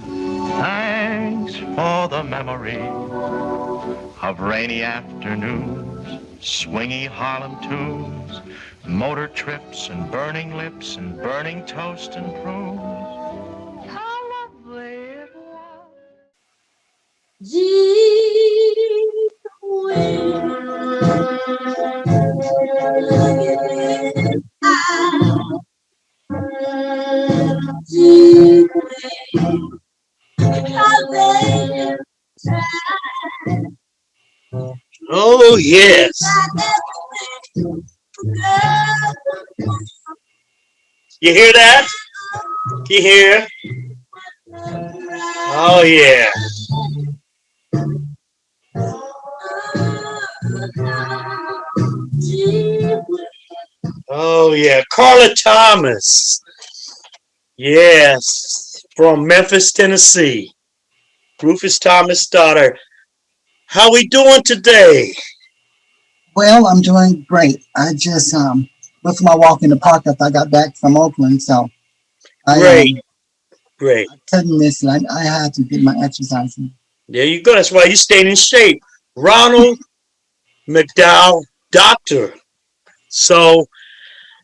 Thanks for the memory of rainy afternoons, swingy Harlem tunes, motor trips and burning lips and burning toast and prunes. How lovely it was. Oh, yes. You hear that? You hear? Oh, yeah. Oh, yeah. Carla Thomas. Yes. From Memphis, Tennessee. Rufus Thomas' daughter. How we doing today? Well, I'm doing great. I just went for my walk in the park after I got back from Oakland, so I Great. Great. I couldn't miss it. I had to get my exercise in. There you go. That's why you stayed in shape. Ronald McDowell, doctor. So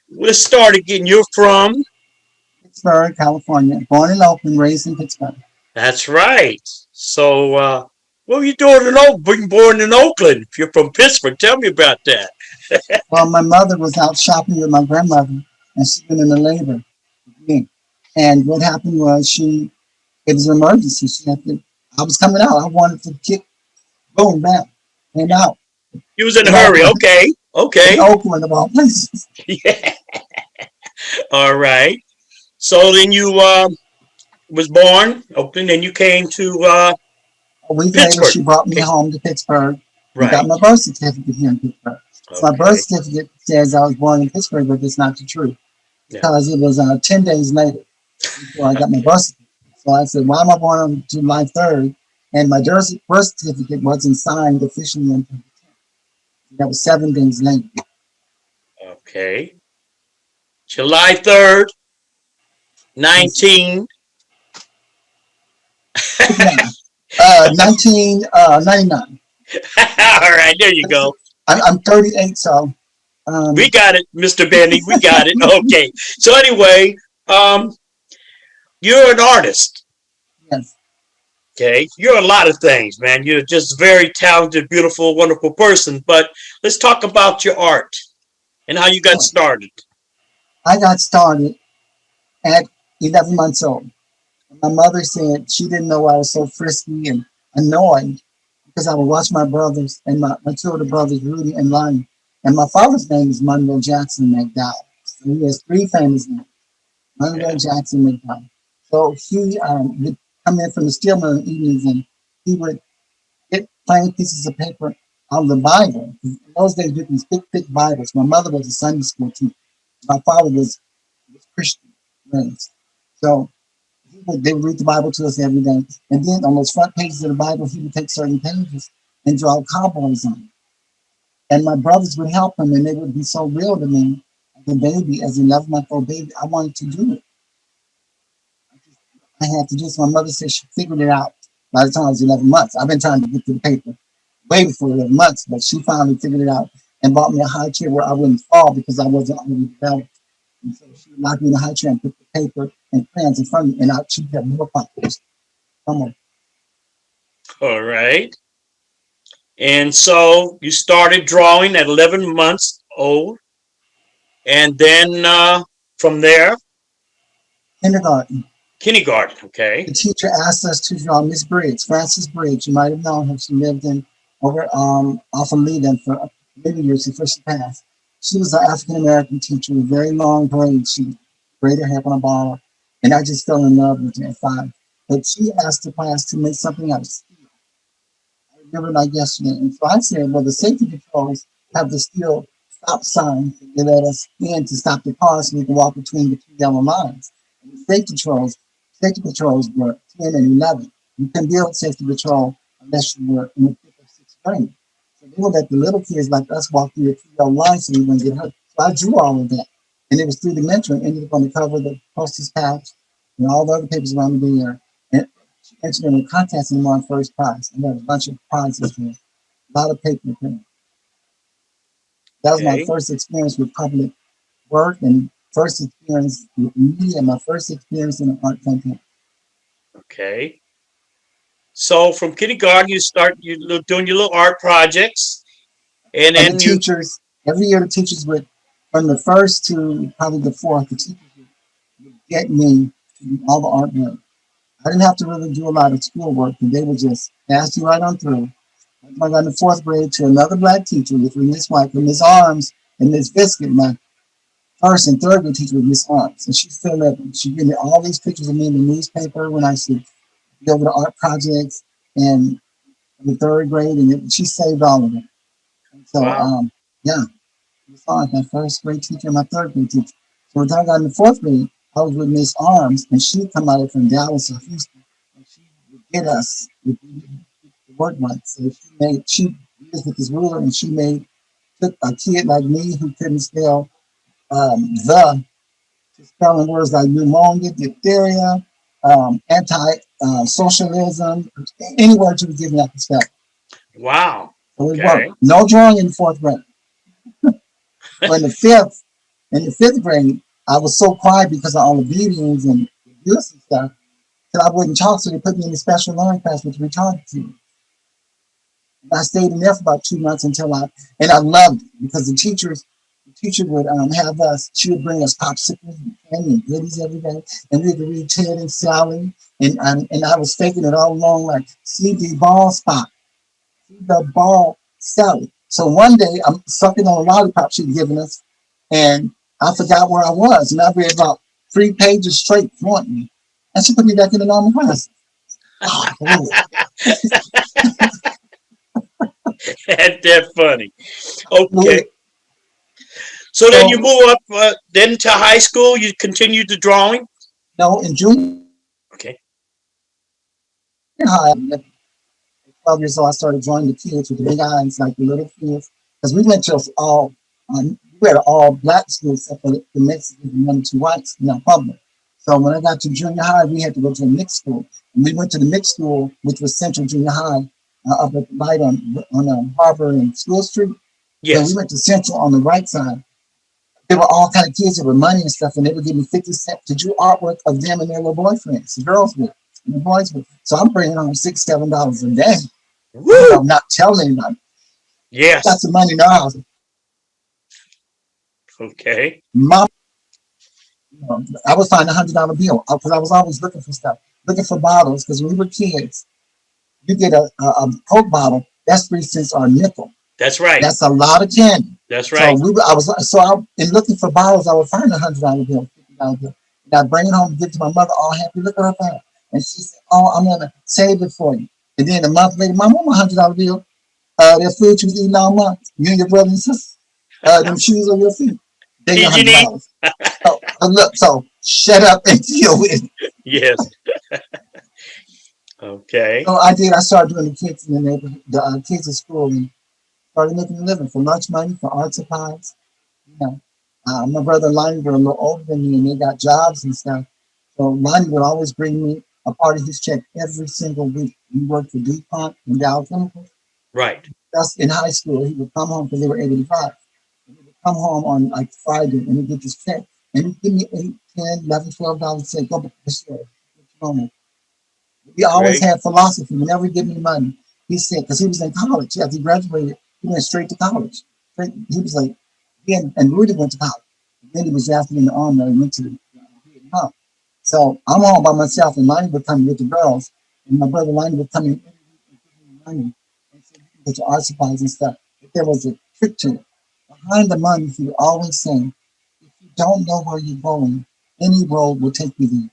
let's start again. You're from? Pittsburgh, California. Born in Oakland, raised in Pittsburgh. That's right. So what were you doing in Oakland? Being born in Oakland. If you're from Pittsburgh, tell me about that. Well, my mother was out shopping with my grandmother, and she's been in the labor with me. And what happened was it was an emergency. I was coming out. I wanted to kick, boom, bam, came out. You was in a In hurry. Oakland, Okay. in Okay. Oakland of all places. Yeah. All right. So then you was born Oakland, and you came to A week later, Pittsburgh. she brought me Okay. home to Pittsburgh and got Right. my birth certificate here in Pittsburgh. So my birth Okay. certificate says I was born in Pittsburgh, but it's not the truth Yeah. because it was 10 days later before I got my birth certificate. So I said, why am I born on July 3rd? And my birth certificate wasn't signed officially until the 10th. That was 7 days later. Okay. July 3rd, 19. 1999. All right, there you go. I'm 38, so um, We got it, Mr. Benny. We got it. Okay. So anyway, um, you're an artist. yes. Okay. You're a lot of things, man. You're just very talented, beautiful, wonderful person. But let's talk about your art and how you got Sure. started. I got started at 11 months old. My mother said she didn't know I was so frisky and annoyed because I would watch my brothers and my two older brothers, Rudy and Lonnie. And my father's name is Monroe Jackson McDowell. So he has three famous names, Monroe Yeah. Jackson McDowell. So he would come in from the steel mill in the evenings and he would get plain pieces of paper out of the Bible. In those days, you these big, thick Bibles. My mother was a Sunday school teacher. My father was Christian raised. So they would read the Bible to us every day. And then on those front pages of the Bible, he would take certain pages and draw cowboys on it. And my brothers would help him, and they would be so real to me as a baby, as an 11-month-old baby. I wanted to do it. I had to do it. So my mother said she figured it out by the time I was 11 months. I've been trying to get to the paper way before 11 months, but she finally figured it out and bought me a high chair where I wouldn't fall because I wasn't already developed. And so she would lock me in the high chair and put the paper and crayons in front of me, and she'd have more copies. Come on. All right. And so you started drawing at 11 months old. And then from there, Kindergarten. kindergarten. Okay. The teacher asked us to draw Miss Briggs, Frances Briggs. You might have known her. She lived in over off of Leland for many years before she passed. She was an African American teacher with very long braids. She braided her hair on a ball, and I just fell in love with her at 5. But she asked the class to make something out of steel. I remember like yesterday. And so I said, well, the safety patrols have the steel stop sign. They let us in to stop the cars so we can walk between the two yellow lines. And the safety patrols were 10 and 11. You couldn't build safety patrol unless you were in the 5th or 6th grade. So they would let the little kids like us walk through the two yellow lines so we wouldn't get hurt. So I drew all of that. And it was 3-dimensional. Ended up on the cover of the Posters patch and all the other papers around the year. And She entered in a contest and won first prize. I got a bunch of prizes there, a lot of paper. That was my Okay. first experience with public work and first experience with media, my first experience in an art campaign. Okay. So from kindergarten, doing your little art projects, and And the then you. teachers, every year the teachers would, from the first to probably the fourth, the teachers would get me to do all the artwork. I didn't have to really do a lot of schoolwork, and they would just pass you right on through. I got in the fourth grade to another black teacher, which was Miss White, and Miss Arms and Miss Biscuit. My first and third grade teacher was Miss Arms, and she still living. She gave me all these pictures of me in the newspaper when I should go over to art projects and in the third grade, and she saved all of it. And so, Wow. yeah, Miss Arms, my first grade teacher, and my third grade teacher. So when I got in the fourth grade, I was with Miss Arms, and she'd come out from Dallas or Houston, and she would get us with the work month. So she used with this ruler, and she took a kid like me who couldn't spell to spelling words like pneumonia, diphtheria, anti-socialism, any word you would give me I could spell. Wow. So it worked. Okay. No drawing in the fourth grade. But in the fifth grade, I was so quiet because of all the beatings and abuse and stuff that I wouldn't talk. So they put me in a special learning class with retarded kids. And I stayed in there for about 2 months and I loved it because the teacher would have us, she would bring us popsicles and candy and goodies every day. And we would read Ted and Sally. And I was faking it all along like, see the ball spot, see the ball Sally. So one day I'm sucking on a lollipop she'd given us and I forgot where I was. And I read about 3 pages straight fluently. And she put me back in the normal class. Oh, That's funny. Okay. absolutely. So then you So, move up, then to high school. You continued the drawing. no, in junior Okay. high, at 12 years old, I started drawing the kids with the big eyes, like the little kids. Because we went to we had an all black school except for the Mexicans and 1 or 2 whites, public. So when I got to junior high, we had to go to a mixed school. And we went to the mixed school, which was Central Junior High, up at the light on Harbor and School Street. So we Yes. went to Central on the right side. There were all kind of kids that were money and stuff, and they would give me 50 cents to do artwork of them and their little boyfriends, the girls would, and the boys would. So I'm bringing home $6, $7 a day. Woo. Not telling anybody. Got Yes. some money in the house. Okay. Mom, I would find $100 bill because I was always looking for stuff, looking for bottles. Because when we were kids, you get a Coke bottle, that's 3 cents or a nickel. That's right. That's a lot of candy. That's So right. in looking for bottles, I would find $100 bill, $50 bill. And I'd bring it home and give it to my mother all happy. Look at her bag. And she said, oh, I'm gonna save it for you. And then a month later, Mom, I want $100 bill. That food you was eating all month, you and your brother and sister, them shoes on your feet. They your You hundred need. dollars. So shut up and deal with it. Yes. Okay. So I did. I started doing the kids in the neighborhood, the kids at school, and started making a living for lunch money, for art supplies. You know, my brother and Lonnie were a little older than me, and they got jobs and stuff. So Lonnie would always bring me a part of his check every single week. He worked for DuPont and Dow Chemical. Right. That's in high school. He would come home because they were 85. And he would come home on like Friday and he'd get his check. And he'd give me 8, 10, 11, $12 and say, go back to the store. He always Great. had philosophy. Whenever he gave me money, he said, because he was in college. After he graduated, he went straight to college. He was like, and Rudy went to college. And then he was drafted in the army and went to Vietnam. So I'm home by myself, and Lonnie would come with the girls, and my brother Lonnie would come in every week and give me money and say, you can get your art supplies and stuff. But there was a trick to it. Behind the money, he would always say, if you don't know where you're going, any road will take you there.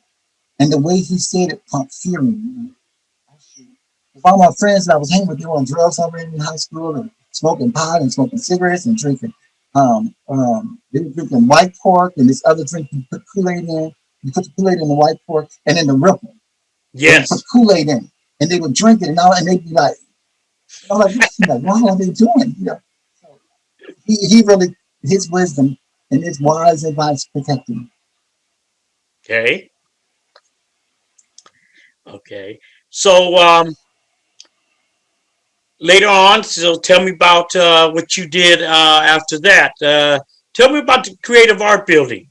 And the way he said it pumped fear in me. If all my friends that I was hanging with, they were on drugs already in high school and smoking pot and smoking cigarettes and drinking. They were drinking white pork and this other drink you put Kool-Aid in. You put the Kool-Aid in the white pork and in the ripple. They would put Yes. Kool-Aid in and they would drink it and they'd be like, I'm like, what are they doing? So he really, his wisdom and his wise advice protected me. Okay. Okay. So later on, so tell me about what you did after that. Tell me about the creative art building.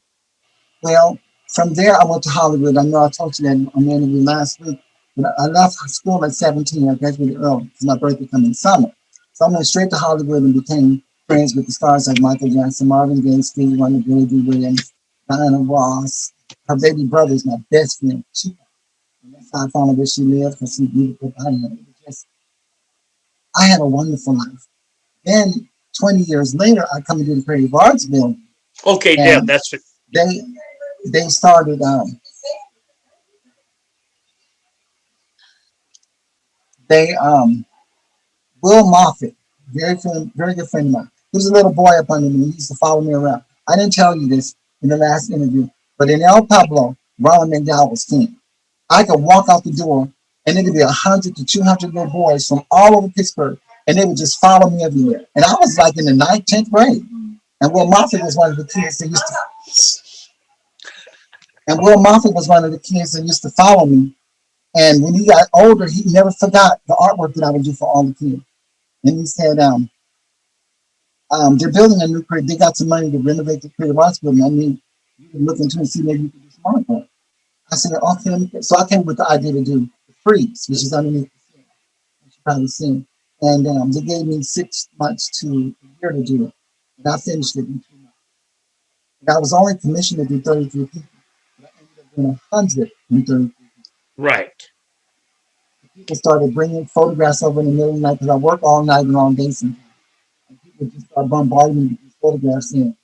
Well, from there, I went to Hollywood. I know I told you that on the interview last week, but I left school at 17. I graduated early because my birthday came in summer. So I went straight to Hollywood and became friends with the stars like Michael Jackson, Marvin Gaye, Stevie Wonder, Billy D. Williams, Diana Ross. Her baby brother is my best friend. And that's how I found out where she lived because she's beautiful body. It was just, I had a wonderful life. Then 20 years later, I come into the Creative Arts Building, Okay, yeah, and that's they they started. They Will Moffat, very good friend of mine. He was a little boy up under me. He used to follow me around. I didn't tell you this in the last interview, but in El Pueblo, Ronald McDowell was king. I could walk out the door, and there could be 100 to 200 little boys from all over Pittsburgh, and they would just follow me everywhere. And I was like in the ninth, 10th grade. And Will Moffat was one of the kids that used to. And Will Moffat was one of the kids that used to follow me. And when he got older, he never forgot the artwork that I would do for all the kids. And he said, they're building a new creative. They got some money to renovate the creative arts building. I mean, you can look into it and see maybe you can do some artwork. I said, okay. So I came with the idea to do the freeze, which is underneath the scene, which you probably seen. And they gave me 6 months to a year to do it. And I finished it in 2 months. And I was only commissioned to do 33 people. But I ended up doing 133 people. right. People started bringing photographs over in the middle of the night because I work all night and all day sometimes. And people just start bombarding me with these photographs in.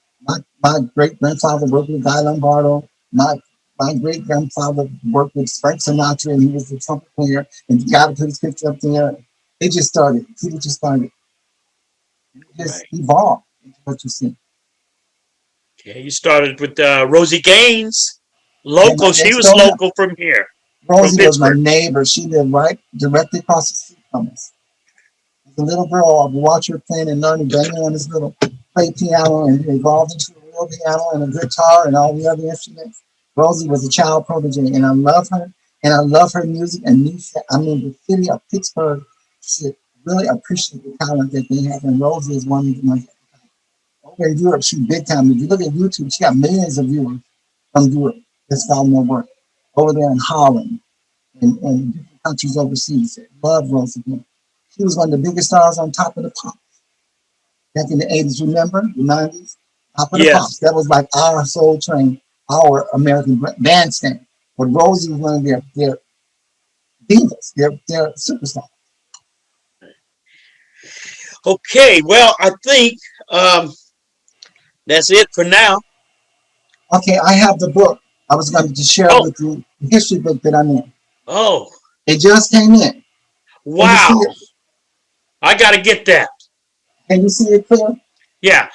My great grandfather worked with Guy Lombardo. My great grandfather worked with Frank Sinatra, and he was the trumpet player. And you got to put his picture up there. It just started. People just started. It just Right. evolved into what you see. Yeah, you started with Rosie Gaines, And my local. She next was door, local from here, from Rosie was my Pittsburgh. neighbor. She lived right directly across the street from us. As a little girl, I would watch her playing and learning, banging on this little play piano, and it evolved into a real piano and a guitar and all the other instruments. Rosie was a child protege, and I love her, and I love her music. And I mean, the city of Pittsburgh should really appreciate the talent that they have. And Rosie is one of the ones. Over in Europe, she's big time. If you look at YouTube, she got millions of viewers from Europe that's following her work. Over there in Holland and different countries overseas. Love Rosie. She was one of the biggest stars on Top of the Pops back in the 80s. Remember the 90s? Top of the Yes, Pops. That was like our Soul Train, our American bandstand. But Rosie was one of their divas, their superstars. okay, well, I think um, that's it for now. Okay, I have the book. I was going to share Oh, with you the history book that I'm in. oh, It just came in. Can you see wow. it? I got to get that. Can you see it clear? Yeah.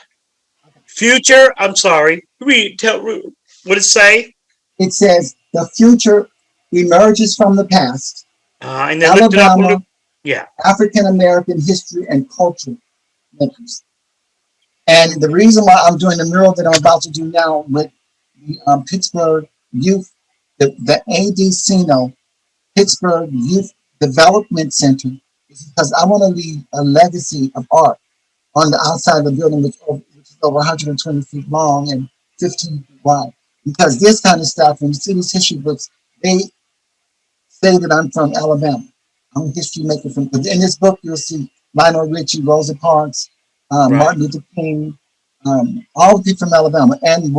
Future, I'm sorry. Read, tell, what it say? It says the future emerges from the past. And then lift it up on the, Alabama, yeah, African American history and culture makers. And the reason why I'm doing the mural that I'm about to do now with the Pittsburgh Youth, the ADCino Pittsburgh Youth Development Center, is because I want to leave a legacy of art on the outside of the building, which is over 120 feet long and 15 feet wide. Because this kind of stuff, when you see these history books, they say that I'm from Alabama. I'm a history maker from. In this book, you'll see Lionel Richie, Rosa Parks, right, Martin Luther King, all the people from Alabama, and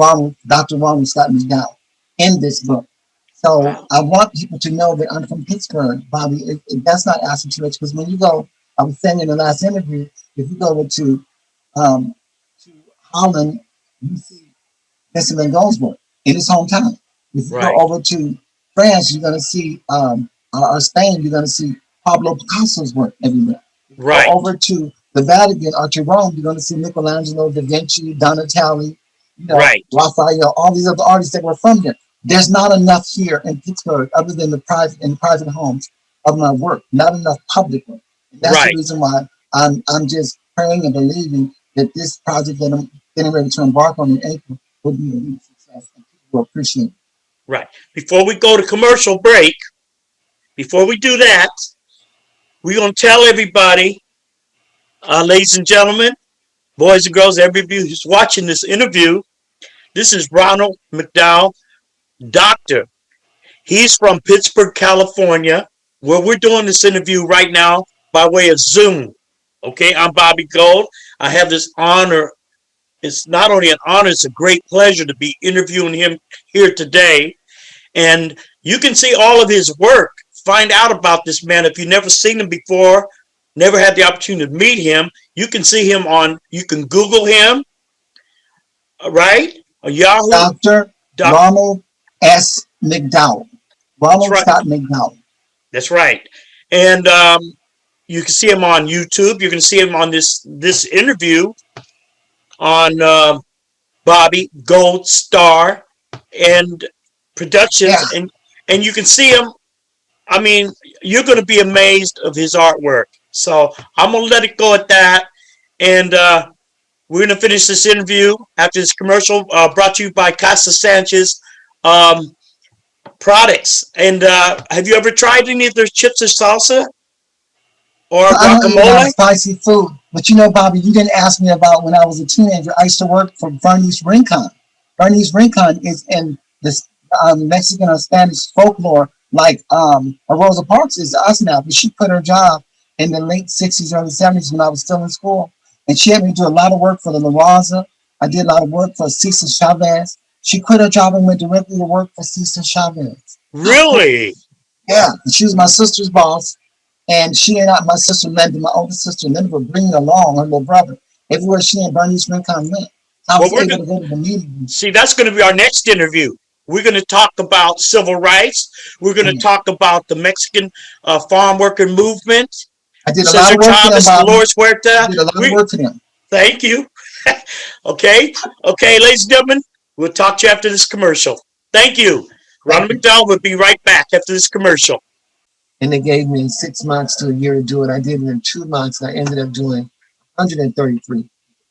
Dr. Ronald Scott McDowell in this book. So wow, I want people to know that I'm from Pittsburgh, Bobby. That's not asking too much because when you go, I was saying in the last interview, if you go um, to Holland, you see Vincent Van Gogh's work in his hometown. If you go right, over to France, you're going to see, or Spain, you're going to see Pablo Picasso's work everywhere. If you go right, over to the Vatican or to Rome, you're going to see Michelangelo, Da Vinci, Donatelli, right, Raphael, all these other artists that were from here. There's not enough here in Pittsburgh, other than the private homes of my work. Not enough public work. And that's the right, reason why I'm just praying and believing that this project that I'm getting ready to embark on in April will be a huge success and people will appreciate it. right. Before we go to commercial break, before we do that, we're going to tell everybody, ladies and gentlemen, boys and girls, everybody who's watching this interview, this is Ronald McDowell, doctor. He's from Pittsburgh, California, where we're doing this interview right now by way of Zoom. Okay, I'm Bobby Gold. I have this honor. It's not only an honor, it's a great pleasure to be interviewing him here today. And you can see all of his work. Find out about this man. If you've never seen him before, never had the opportunity to meet him, you can see him you can Google him, right? Yahoo. Dr. Ronald S. McDowell. Ronald Scott McDowell. That's right. And you can see him on YouTube. You can see him on this interview on Bobby Gold Star and Productions. Yeah. And you can see him. I mean, you're going to be amazed of his artwork. So I'm going to let it go at that. And we're going to finish this interview after this commercial brought to you by Casa Sanchez products. And have you ever tried any of their chips or salsa or guacamole? I don't eat a lot of spicy food, but you know, Bobby, you didn't ask me about when I was a teenager. I used to work for Bernice Rincon. Bernice Rincon is in this Mexican or Spanish folklore, like Rosa Parks is to us now, but she quit her job in the late 60s, early 70s when I was still in school, and she had me do a lot of work for the La Raza. I did a lot of work for Cesar Chavez. She quit her job and went directly to work for Cesar Chavez. Really? Yeah. She was my sister's boss. And she and my sister Linda, my older sister Linda, were bringing along her little brother everywhere she and Bernice Rincon went. I was able to go to the meeting. See, that's going to be our next interview. We're going to talk about civil rights. We're going to talk about the Mexican farm worker movement. I did a lot of work for them, Dolores Huerta. I did a lot of work for them. Thank you. Okay, ladies and gentlemen, we'll talk to you after this commercial. Thank you. Ronald McDowell will be right back after this commercial. And they gave me 6 months to a year to do it. I did it in 2 months, and I ended up doing 133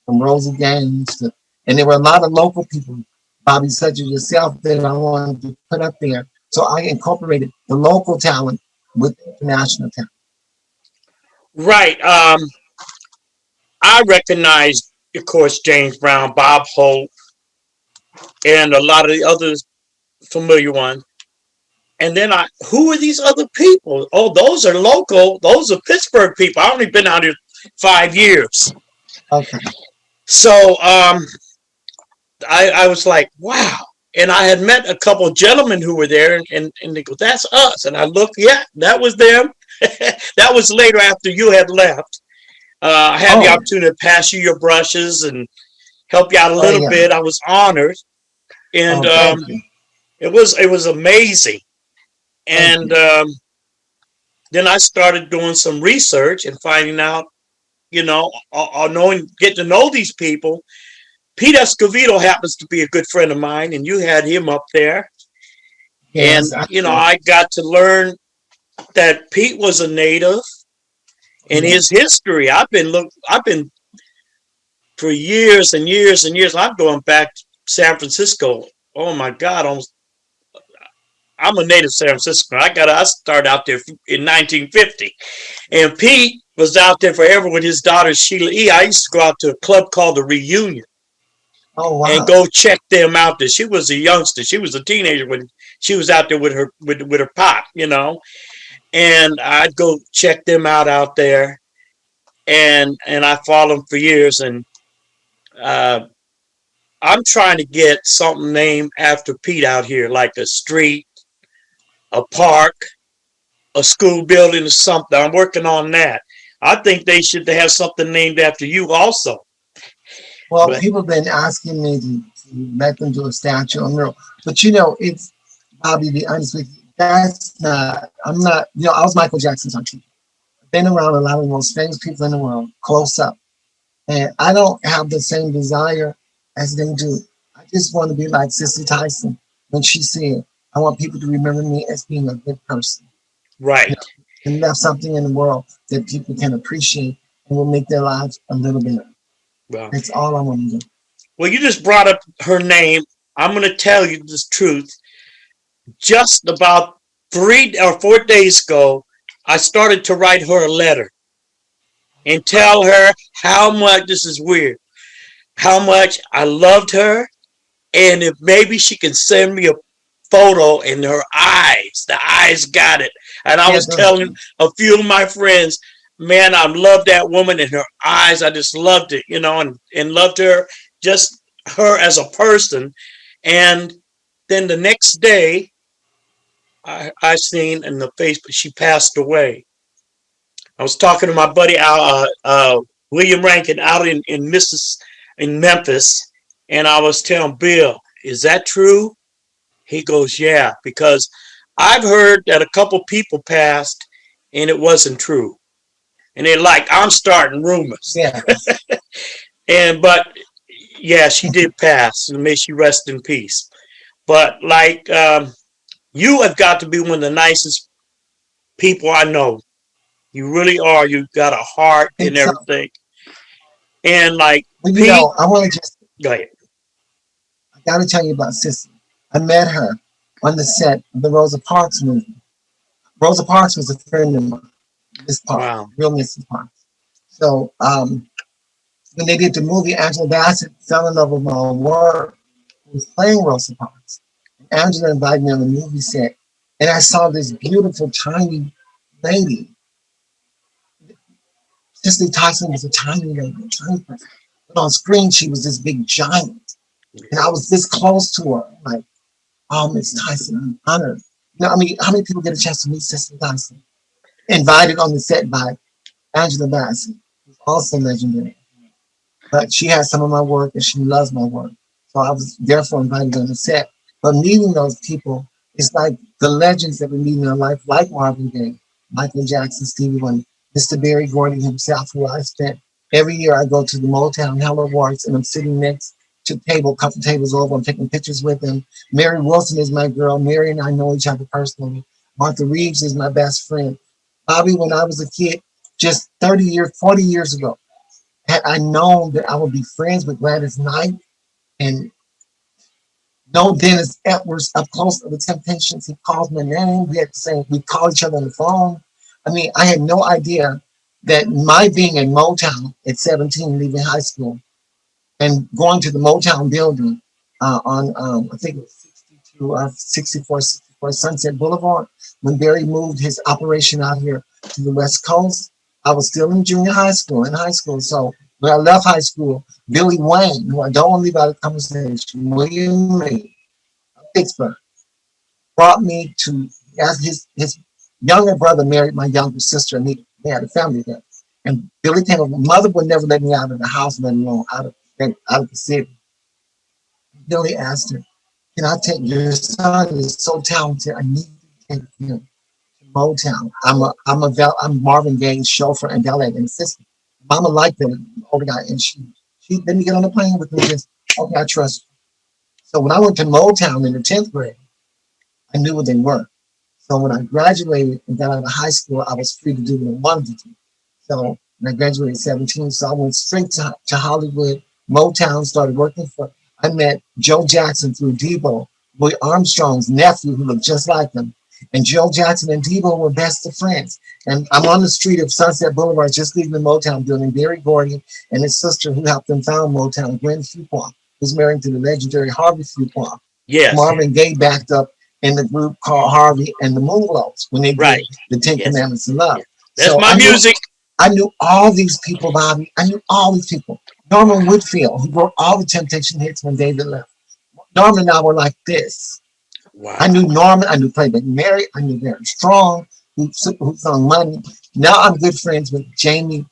from Rosie Gaines and there were a lot of local people, Bobby, such as yourself, that I wanted to put up there. So I incorporated the local talent with the international talent. Right. I recognized, of course, James Brown, Bob Hope, and a lot of the other familiar ones. And then who are these other people? Oh, those are local. Those are Pittsburgh people. I've only been out here 5 years. Okay. So I was like, wow. And I had met a couple of gentlemen who were there, and they go, that's us. And I looked, yeah, that was them. That was later after you had left. I had the opportunity to pass you your brushes and help you out a little bit. I was honored. And it was amazing. And then I started doing some research and finding out, getting to know these people. Pete Escovedo happens to be a good friend of mine, and you had him up there. Yes, and, I got to learn that Pete was a native and his history. I've been for years and years and years. I'm going back to San Francisco. Oh my God. I'm a native San Francisco. I started out there in 1950, and Pete was out there forever with his daughter Sheila E. I used to go out to a club called the Reunion. Oh, wow. And go check them out there. She was a youngster. She was a teenager when she was out there with her pop, and I'd go check them out there, and I followed them for years, and I'm trying to get something named after Pete out here, like a street, a park, a school building, or something. I'm working on that. I think they should have something named after you also. Well, people have been asking me to let them do a statue on real, but it's Bobby, to be honest with you, I'm not, I was Michael Jackson's auntie. I've been around a lot of the most famous people in the world, close up. And I don't have the same desire as they do. I just want to be like Sissy Tyson when she said, I want people to remember me as being a good person. Right. And left something in the world that people can appreciate and will make their lives a little better. Wow. That's all I want to do. Well, you just brought up her name. I'm going to tell you the truth. Just about 3 or 4 days ago, I started to write her a letter and tell her how much, this is weird, how much I loved her, and if maybe she can send me a photo in her eyes. The eyes got it. And I Yeah, was telling a few of my friends, man, I love that woman and her eyes. I just loved it, and loved her, just her as a person. And then the next day, I seen in the Facebook she passed away. I was talking to my buddy William Rankin out in Memphis, and I was telling Bill, "Is that true?" He goes, "Yeah," because I've heard that a couple people passed, and it wasn't true, and they're like, "I'm starting rumors," yeah. but yeah, she did pass, and may she rest in peace. But like, you have got to be one of the nicest people I know. You really are. You got a heart I and think so. everything. And like Well, Pete, I want to just, go ahead. I got to tell you about Sissy. I met her on the set of the Rosa Parks movie. Rosa Parks was a friend of mine, Miss Parks, Wow. real Mrs. Parks. So when they did the movie, Angela Bassett fell in love with my work, who was playing Rosa Parks. Angela invited me on the movie set, and I saw this beautiful, tiny lady. Cicely Tyson was a tiny lady, a tiny person. But on screen, she was this big giant. And I was this close to her. Like, oh, Miss Tyson, I'm honored. I mean, how many people get a chance to meet Cicely Tyson? Invited on the set by Angela Bassett, who's also legendary. But she has some of my work and she loves my work. So I was therefore invited on the set. But meeting those people, it's like the legends that we meet in our life, like Marvin Gaye, Michael Jackson, Stevie Wonder, Mr. Barry Gordy himself, who I spent every year I go to the Motown Hello Awards and I'm sitting next to a table, a couple tables over, I'm taking pictures with him. Mary Wilson is my girl. Mary and I know each other personally. Martha Reeves is my best friend. Bobby, when I was a kid, just 30 years, 40 years ago, had I known that I would be friends with Gladys Knight and know Dennis Edwards up close to the Temptations, he calls my name. We had the same, we call each other on the phone. I mean, I had no idea that my being in Motown at 17, leaving high school, and going to the Motown building on, I think it was 62 or 64 Sunset Boulevard, when Barry moved his operation out here to the West Coast. I was still in junior high school, So when I left high school, Billy Wayne, who I don't want to leave out of the conversation, William Lee, Pittsburgh, brought me to, as his younger brother married my younger sister, and they had a family there. And Billy came up, mother would never let me out of the house, let alone out of the city. Billy asked her, "Can I take your son? Is so talented. I need to take him to Motown. I'm Marvin Gaye's chauffeur and valet and assistant." Mama liked the older guy, and she let me get on the plane with me. Just okay, I trust you. So when I went to Motown in the 10th grade, I knew what they were. So when I graduated and got out of high school, I was free to do what I wanted to do. So when I graduated at 17, so I went straight to Hollywood, Motown, started working for, I met Joe Jackson through Debo, Louis Armstrong's nephew who looked just like him. And Joe Jackson and Debo were best of friends. And I'm on the street of Sunset Boulevard, just leaving the Motown building. Barry Gordy and his sister who helped them found Motown, Gwen Fuqua, who's married to the legendary Harvey Fuqua. Yes. Marvin Gaye backed up in the group called Harvey and the Moonglows when they did the Ten Commandments of Love. Yes. That's so my music. I knew all these people, Bobby. I knew all these people. Norman Whitfield, who wrote all the Temptation hits when David left. Norman and I were like this. Wow. I knew Norman. I knew Playback Mary. I knew Very Strong, who sung Money. Now I'm good friends with Jamie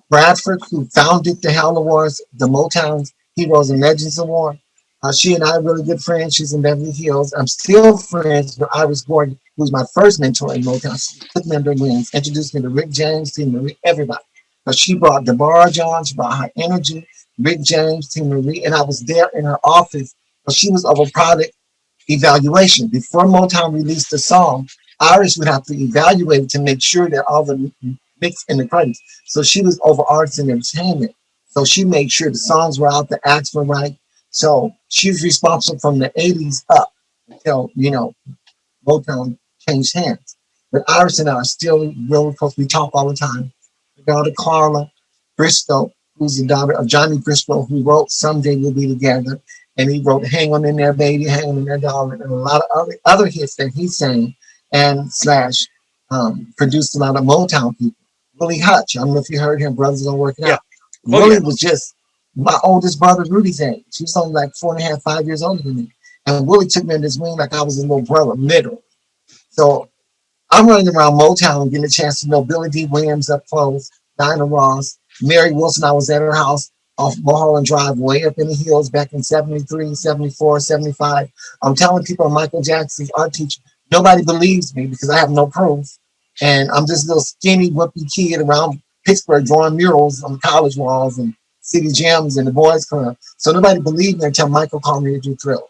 Bradford, who founded the Hell Awards, the Motown's Heroes and Legends Award. She and I are really good friends. She's in Beverly Hills. I'm still friends with Iris Gordon, who's my first mentor in Motown. She took me under her wings, introduced me to Rick James, Tina Marie, everybody. But she brought the barge on, she brought high energy, Rick James, Tina Marie, and I was there in her office. But she was over product evaluation. Before Motown released the song, Iris would have to evaluate it to make sure that all the mix in the credits. So she was over arts and entertainment. So she made sure the songs were out, the acts were right. So she was responsible from the 80s up until, Motown changed hands. But Iris and I are still real close. We talk all the time. My daughter Carla Bristol, who's the daughter of Johnny Bristol, who wrote "Someday We'll Be Together," and he wrote "Hang On in There, Baby," "Hang On in There, Darling," and a lot of other hits that he sang and slash produced a lot of Motown people. Willie Hutch, I don't know if you heard him. Brothers Gonna Work It Yeah. Out. Willie was just my oldest brother Rudy's age. He was only like 4.5, 5 years older than me. And Willie took me in his wing like I was his little brother, literally. So I'm running around Motown and getting a chance to know Billy D. Williams up close, Dinah Ross, Mary Wilson. I was at her house off Mulholland Drive, way up in the hills back in 73, 74, 75. I'm telling people Michael Jackson's art teacher. Nobody believes me because I have no proof. And I'm this little skinny, whoopy kid around Pittsburgh drawing murals on college walls and city gyms and the boys club. So nobody believed me until Michael called me to do Thrill.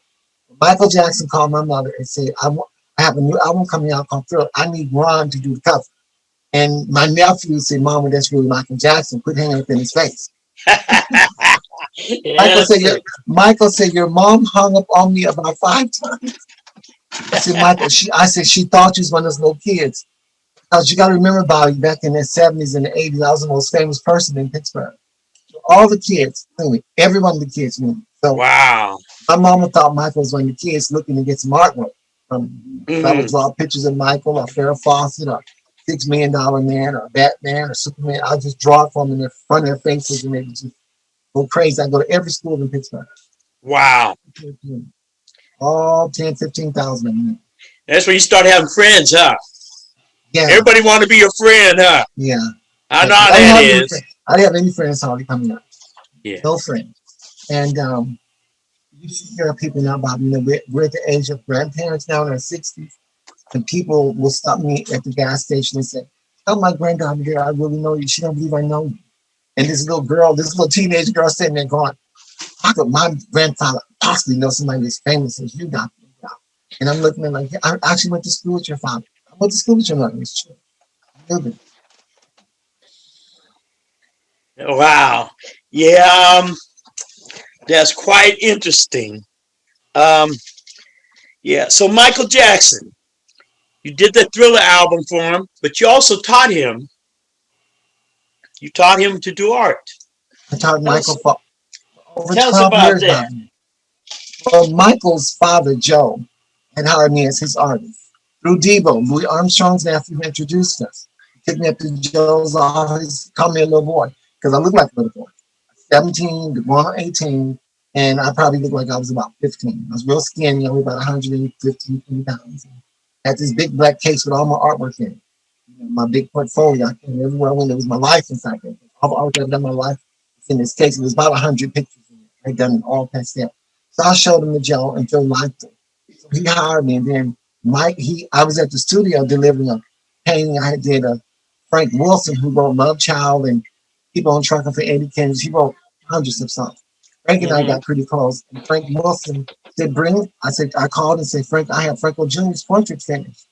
Michael Jackson called my mother and said, I have a new album coming out called Thrill. I need Ron to do the cover. And my nephew said, Mama, that's really Michael Jackson. Quit hanging up in his face. Michael said, your mom hung up on me about 5 times. I said, Michael, she thought you was one of those little kids. Because you got to remember, Bobby, back in the 70s and the 80s, I was the most famous person in Pittsburgh. So all the kids knew me. Every one of the kids knew me. So Wow. my mama thought Michael was one of the kids looking to get some artwork. I would draw pictures of Michael or Farrah Fawcett or $6 Million Man or Batman or Superman. I'll just draw it for them in front of their faces and they would just go crazy. I go to every school in Pittsburgh. Wow. All 10, 15,000 of them. That's when you start having friends, huh? Yeah. Everybody want to be your friend, huh? Yeah. I know how that is. I didn't have any friends hardly coming up. Yeah. No friends. And you should hear people now about, we're at the age of grandparents now in their 60s. And people will stop me at the gas station and say, tell my granddaughter here, I really know you. She don't believe I know you. And this little teenage girl sitting there going, how could my grandfather possibly know somebody as famous as you, Dr. McDowell? And I'm looking at like, I actually went to school with your father. I went to school with your mother. It's true. Wow. Yeah, that's quite interesting. Yeah, so Michael Jackson, you did the Thriller album for him, but you also taught him. You taught him to do art. I taught Michael for over Tell 12 us about years that. now. Well, Michael's father, Joe, had hired me as his artist. Through Debo, Louis Armstrong's nephew, who introduced us. He took me up to Joe's office, called me a little boy, because I look like a little boy. 17, going on 18, and I probably looked like I was about 15. I was real skinny, I was about 115 pounds. I had this big black case with all my artwork in it. My big portfolio, I came everywhere I went, there was my life inside there. All the artwork I've done in my life was in this case. It was about 100 pictures in it. I'd done it all pastel. So I showed him to Joe, and Joe liked it. So he hired me, and then I was at the studio delivering a painting I did of Frank Wilson, who wrote Love Child and Keep on Trucking for Eddie Kennedy. He wrote hundreds of songs. Frank and I got pretty close. And Frank Wilson said, I called and said, Frank, I have Franco Jr.'s portrait finished.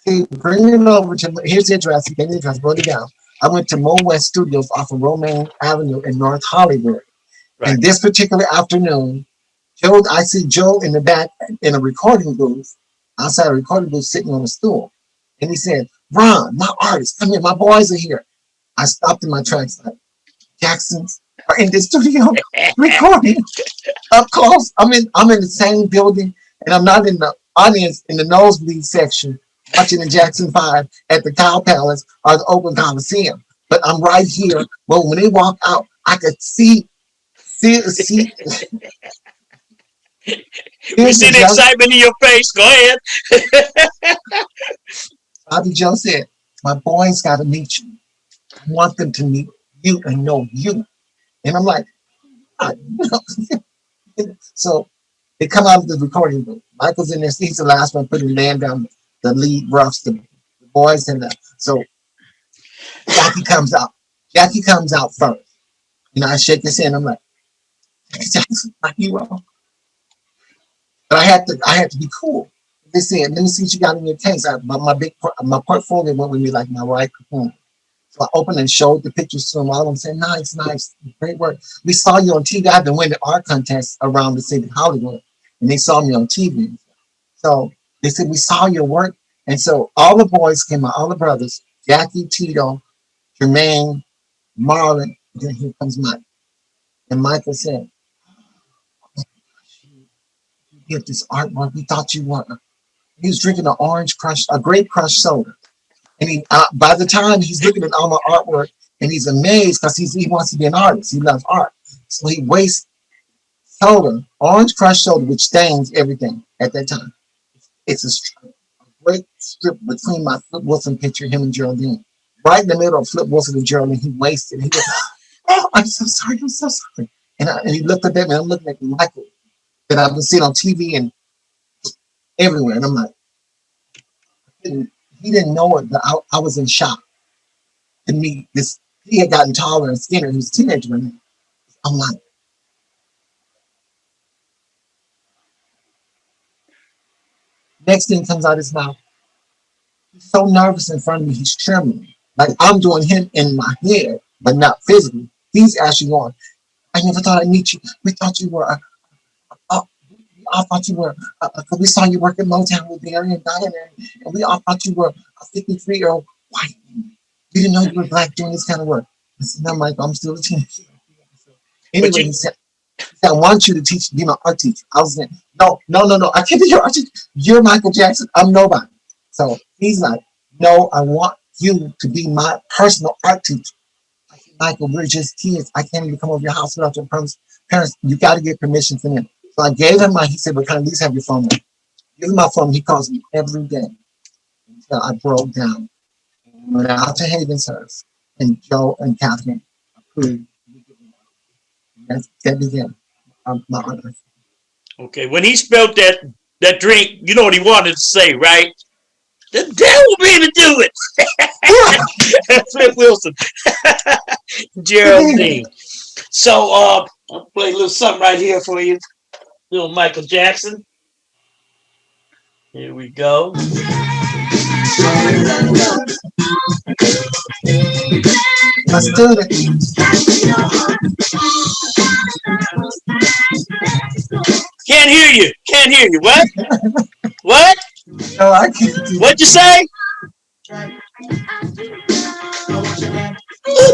He bring it over to, here's the address. He gave me the address, wrote it down. I went to Mo West Studios off of Romaine Avenue in North Hollywood. Right. And this particular afternoon, I see Joe in the back in a recording booth, outside a recording booth, sitting on a stool. And he said, Ron, my artist, come here, my boys are here. I stopped in my tracks like, Jacksons are in the studio recording up close. I'm in the same building, and I'm not in the audience in the nosebleed section watching the Jackson 5 at the Cow Palace or the Oakland Coliseum. But I'm right here. Well, when they walk out, I could see. We see the excitement in your face. Go ahead. Bobby Joe said, my boys got to meet you. I want them to meet you and know you. And I'm like, so they come out of the recording booth. Michael's in there. He's the last one putting man down, the lead roughs, the boys in there. So Jackie comes out. Jackie comes out first. I shake his hand. I'm like, Jackson's my hero. But I had to be cool. They said, let me see what you got in your case. My portfolio went with me like my right cocoon. So I opened and showed the pictures to them. All of them said, nice, great work. We saw you on TV. I've been winning art contests around the city of Hollywood. And they saw me on TV. So they said, we saw your work. And so all the boys came out, all the brothers, Jackie, Tito, Jermaine, Marlon, and then here comes Mike. And Michael said, "You get this artwork. We thought you were." He was drinking an orange crush, a grape crush soda. And he, by the time he's looking at all my artwork, and he's amazed because he wants to be an artist. He loves art. So he wastes soda, orange crush soda, which stains everything at that time. It's a strip, a great strip between my Flip Wilson picture, him and Geraldine. Right in the middle of Flip Wilson and Geraldine, he wasted. He goes, "Oh, I'm so sorry. I'm so sorry." And he looked at that, and I'm looking at Michael that I've been seeing on TV and everywhere. And I'm like, he didn't know it, but I was in shock to meet this. He had gotten taller and skinnier. He was a teenager right now. I'm like, next thing comes out his mouth. He's so nervous in front of me, he's trembling. Like I'm doing him in my head, but not physically. He's actually going, "I never thought I'd meet you. We thought you were, I thought you were, because we saw you work at Motown with Barry and Diana, and we all thought you were a 53-year-old white woman. We didn't know you were black doing this kind of work." I said, "No, Mike, I'm still a teenager." Anyway, he said, "I want you to be my art teacher." I was like, no, I can't be your art teacher. You're Michael Jackson. I'm nobody. So he's like, "No, I want you to be my personal art teacher." I said, "Michael, we're just kids. I can't even come over your house without your parents. You got to get permission from them." So I gave him he said, "But can I at least have your phone number?" Give him my phone. He calls me every day until I broke down. Went out to Havenshurst, and Joe and Catherine approved. That began my honor. Okay, when he spelled that drink, you know what he wanted to say, right? "The devil made me do it." Flip Wilson. Geraldine. So I'll play a little something right here for you. Little Michael Jackson. Here we go. Let's do it. Can't hear you. Can't hear you. What? What? No, I can't do What'd you say? I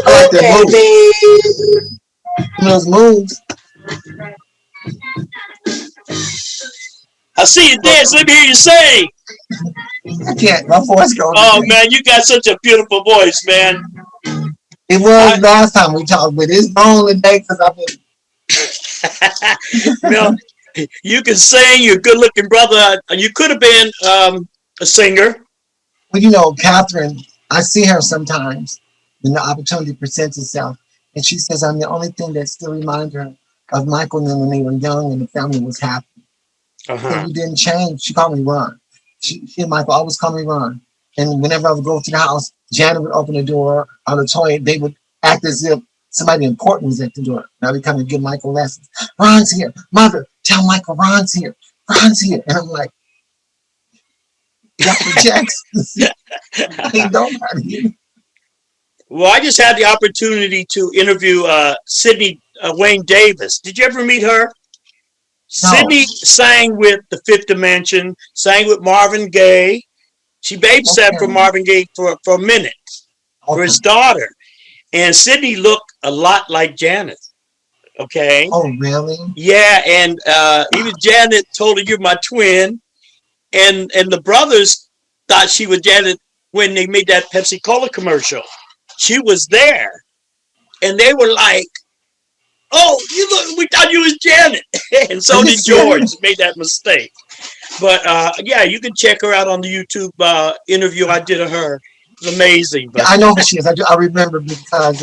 like that move. Those moves. I see you dance. Let me hear you sing. I can't. My voice goes. Oh man, you got such a beautiful voice, man. It was last time we talked, but it's only day because I've been. You know, you can sing. You're a good-looking brother. You could have been a singer. Well, you know, Catherine, I see her sometimes when the opportunity presents itself, and she says I'm the only thing that still reminds her of Michael and them when they were young and the family was happy. Uh-huh. You didn't change. She called me Ron. She and Michael always called me Ron. And whenever I would go to the house, Janet would open the door on the toilet. They would act as if somebody important was at the door. Now we come and give Michael lessons. "Ron's here. Mother, tell Michael Ron's here. Ron's here." And I'm like, "Dr. Jackson, ain't nobody." Well, I just had the opportunity to interview Sydney Wayne Davis. Did you ever meet her? No. Sydney sang with the Fifth Dimension, sang with Marvin Gaye. She babysat for Marvin Gaye for a minute for his daughter. And Sydney looked a lot like Janet. Okay. Oh, really? Yeah, and even Janet told her, "You're my twin." And the brothers thought she was Janet when they made that Pepsi Cola commercial. She was there. And they were like, "Oh, we thought you was Janet." And so did George. Made that mistake. But yeah, you can check her out on the YouTube interview I did of her. It's amazing. But I know who she is. I remember because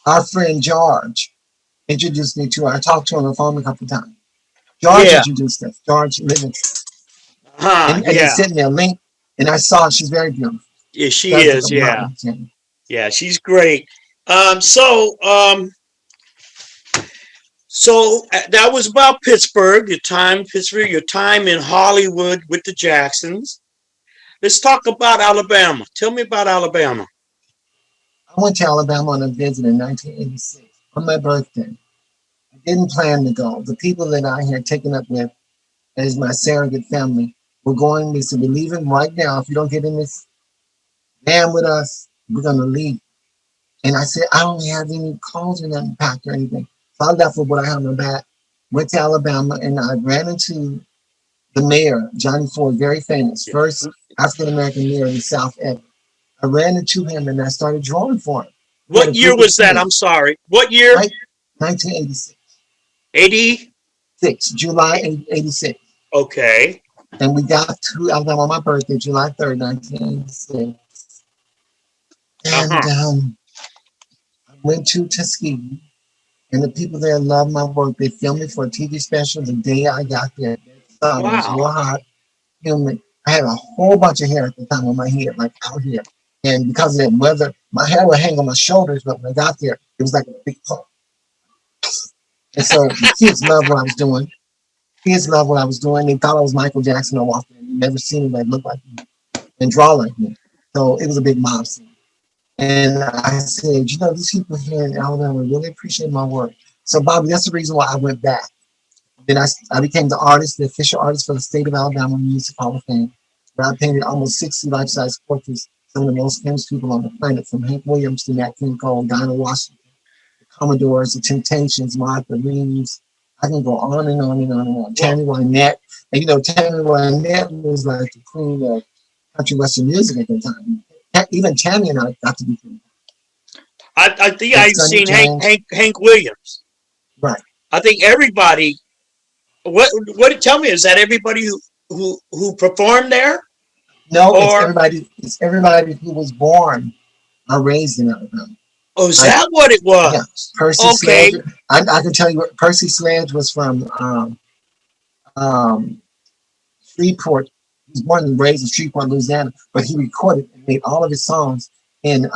our friend George introduced me to her. I talked to her on the phone a couple of times. George introduced us. George Livingston. And he sent me a link, and I saw she's very beautiful. Yeah, she is. Yeah. Yeah, she's great. So that was about Pittsburgh, your time in Hollywood with the Jacksons. Let's talk about Alabama. Tell me about Alabama. I went to Alabama on a visit in 1986 on my birthday. I didn't plan to go. The people that I had taken up with as my surrogate family We're going, they said, we're leaving right now. If you don't get in this van with us, we're going to leave. And I said, I don't have any clothes or nothing packed or anything. So I left with what I had on my back, went to Alabama, and I ran into the mayor, Johnny Ford, very famous, first African-American mayor in the South ever. I ran into him and I started drawing for him. What year was that? I'm sorry. What year? 1986. 86. July 86. Okay. And we got to Alabama on my birthday, July 3rd, 1986. And I went to Tuskegee, and the people there loved my work. They filmed me for a TV special the day I got there. It was real hot, humid. I had a whole bunch of hair at the time on my head, like out here. And because of that weather, my hair would hang on my shoulders, but when I got there, it was like a big pump. And so the kids loved what I was doing. Kids loved what I was doing. They thought I was Michael Jackson. I walked in. Never seen anybody look like me and draw like me. So it was a big mob scene. And I said, you know, these people here in Alabama really appreciate my work. So, Bobby, that's the reason why I went back. Then I became the artist, the official artist for the State of Alabama Music Hall of Fame, where I painted almost 60 life-size portraits, some of the most famous people on the planet, from Hank Williams to Nat King Cole, Dinah Washington, the Commodores, the Temptations, Martha Reeves. I can go on and on and on and on. Tammy Wynette. And, you know, Tammy Wynette was like the queen of country western music at the time. Even Tammy and I got to be queen. I think I've seen Hank Williams. Right. I think everybody. What? Tell me, is that everybody who performed there? No, it's everybody who was born or raised in Alabama. Oh, is that what it was? Yeah. Percy Sledge. I can tell you what Percy Sledge was from Shreveport. He was born and raised in Shreveport, Louisiana, but he recorded and made all of his songs in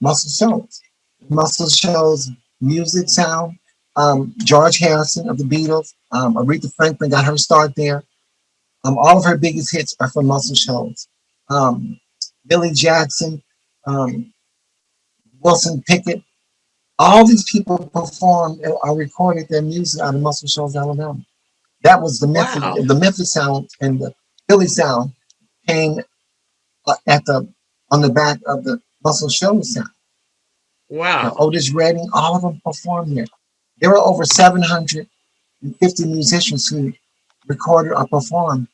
Muscle Shoals. Muscle Shoals, music sound. George Harrison of the Beatles. Aretha Franklin got her start there. All of her biggest hits are from Muscle Shoals. Billy Jackson, Wilson Pickett. All these people performed or recorded their music out of Muscle Shoals, Alabama. That was the Memphis, the Memphis sound, and the Philly sound came on the back of the Muscle Shoals sound. Wow. Now, Otis Redding, all of them performed there. There were over 750 musicians who recorded or performed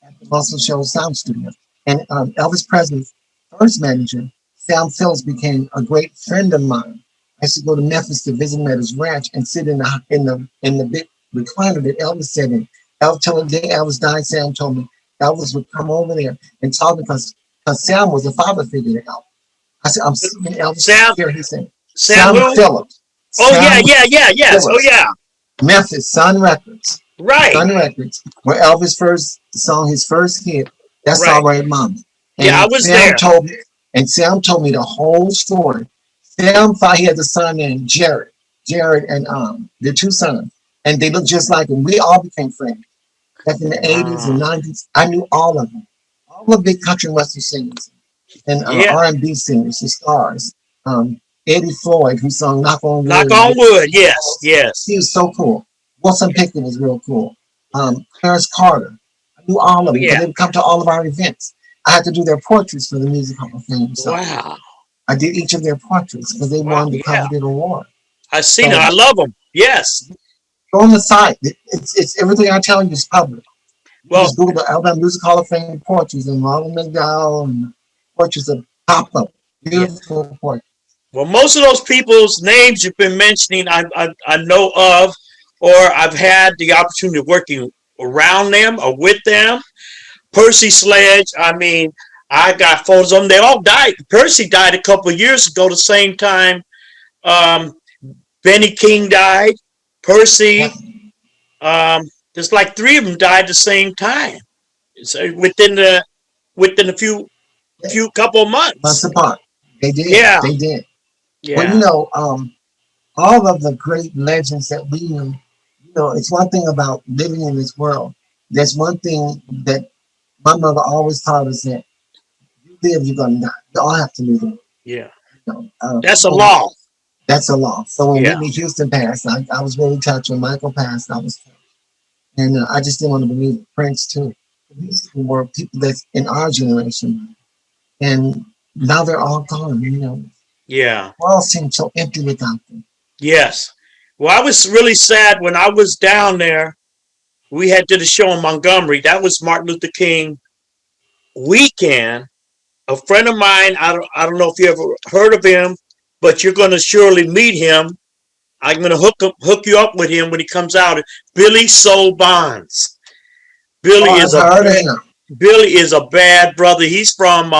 at the Muscle Shoals Sound Studio. And Elvis Presley's first manager, Sam Phillips, became a great friend of mine. I used to go to Memphis to visit him at his ranch and sit in the big recliner that Elvis sat in. Till the day Elvis died, Sam told me Elvis would come over there and talk because Sam was a father figure to Elvis. I said, I'm sitting in Elvis' chair. He said, Sam Phillips. Oh, yes. Oh, yeah. Memphis, Sun Records. Right. Sun Records, where Elvis his first hit, That's All Right, Mama. And I was there. Sam told me the whole story. Sam thought he had a son named Jared. Jared and their two sons. And they looked just like him. We all became friends. Back in the 80s and 90s, I knew all of them. All the big country and western singers. And R&B singers, the stars. Eddie Floyd, who sung Knock on Wood. Knock on Wood, yes. He was so cool. Wilson Pickett was real cool. Clarence Carter. I knew all of them. They would come to all of our events. I had to do their portraits for the Music Hall of Fame. So wow. I did each of their portraits because they won the coveted award. I've seen it. I love them. Yes. Go on the site. It's everything I tell you is public. Well, just Google the Alabama Music Hall of Fame portraits and Ronald McDowell and portraits of pop up. Beautiful portraits. Well, most of those people's names you've been mentioning, I know of, or I've had the opportunity of working around them or with them. Percy Sledge, I mean, I got photos of them. They all died. Percy died a couple of years ago, the same time Benny King died. Percy, there's like three of them died the same time. So within a few couple of months. Months apart. They did. Yeah. They did. Yeah. Well, you know, all of the great legends that we knew, you know, it's one thing about living in this world. There's one thing that my mother always taught us that you live, you're going to die. You all have to live. Yeah. You know, that's a law. That's a law. So when Whitney Houston passed, I was really touched. When Michael passed, I was touched. And I just didn't want to believe it. Prince, too. These people were people that's in our generation, and now they're all gone. Yeah. The world seems so empty without them. Yes. Well, I was really sad when I was down there. We had did a show in Montgomery. That was Martin Luther King weekend. A friend of mine, I don't know if you ever heard of him, but you're going to surely meet him. I'm going to hook you up with him when he comes out. Billy Soul Bonds. Oh, Billy I've is a heard of bad, him. Billy is a bad brother. He's from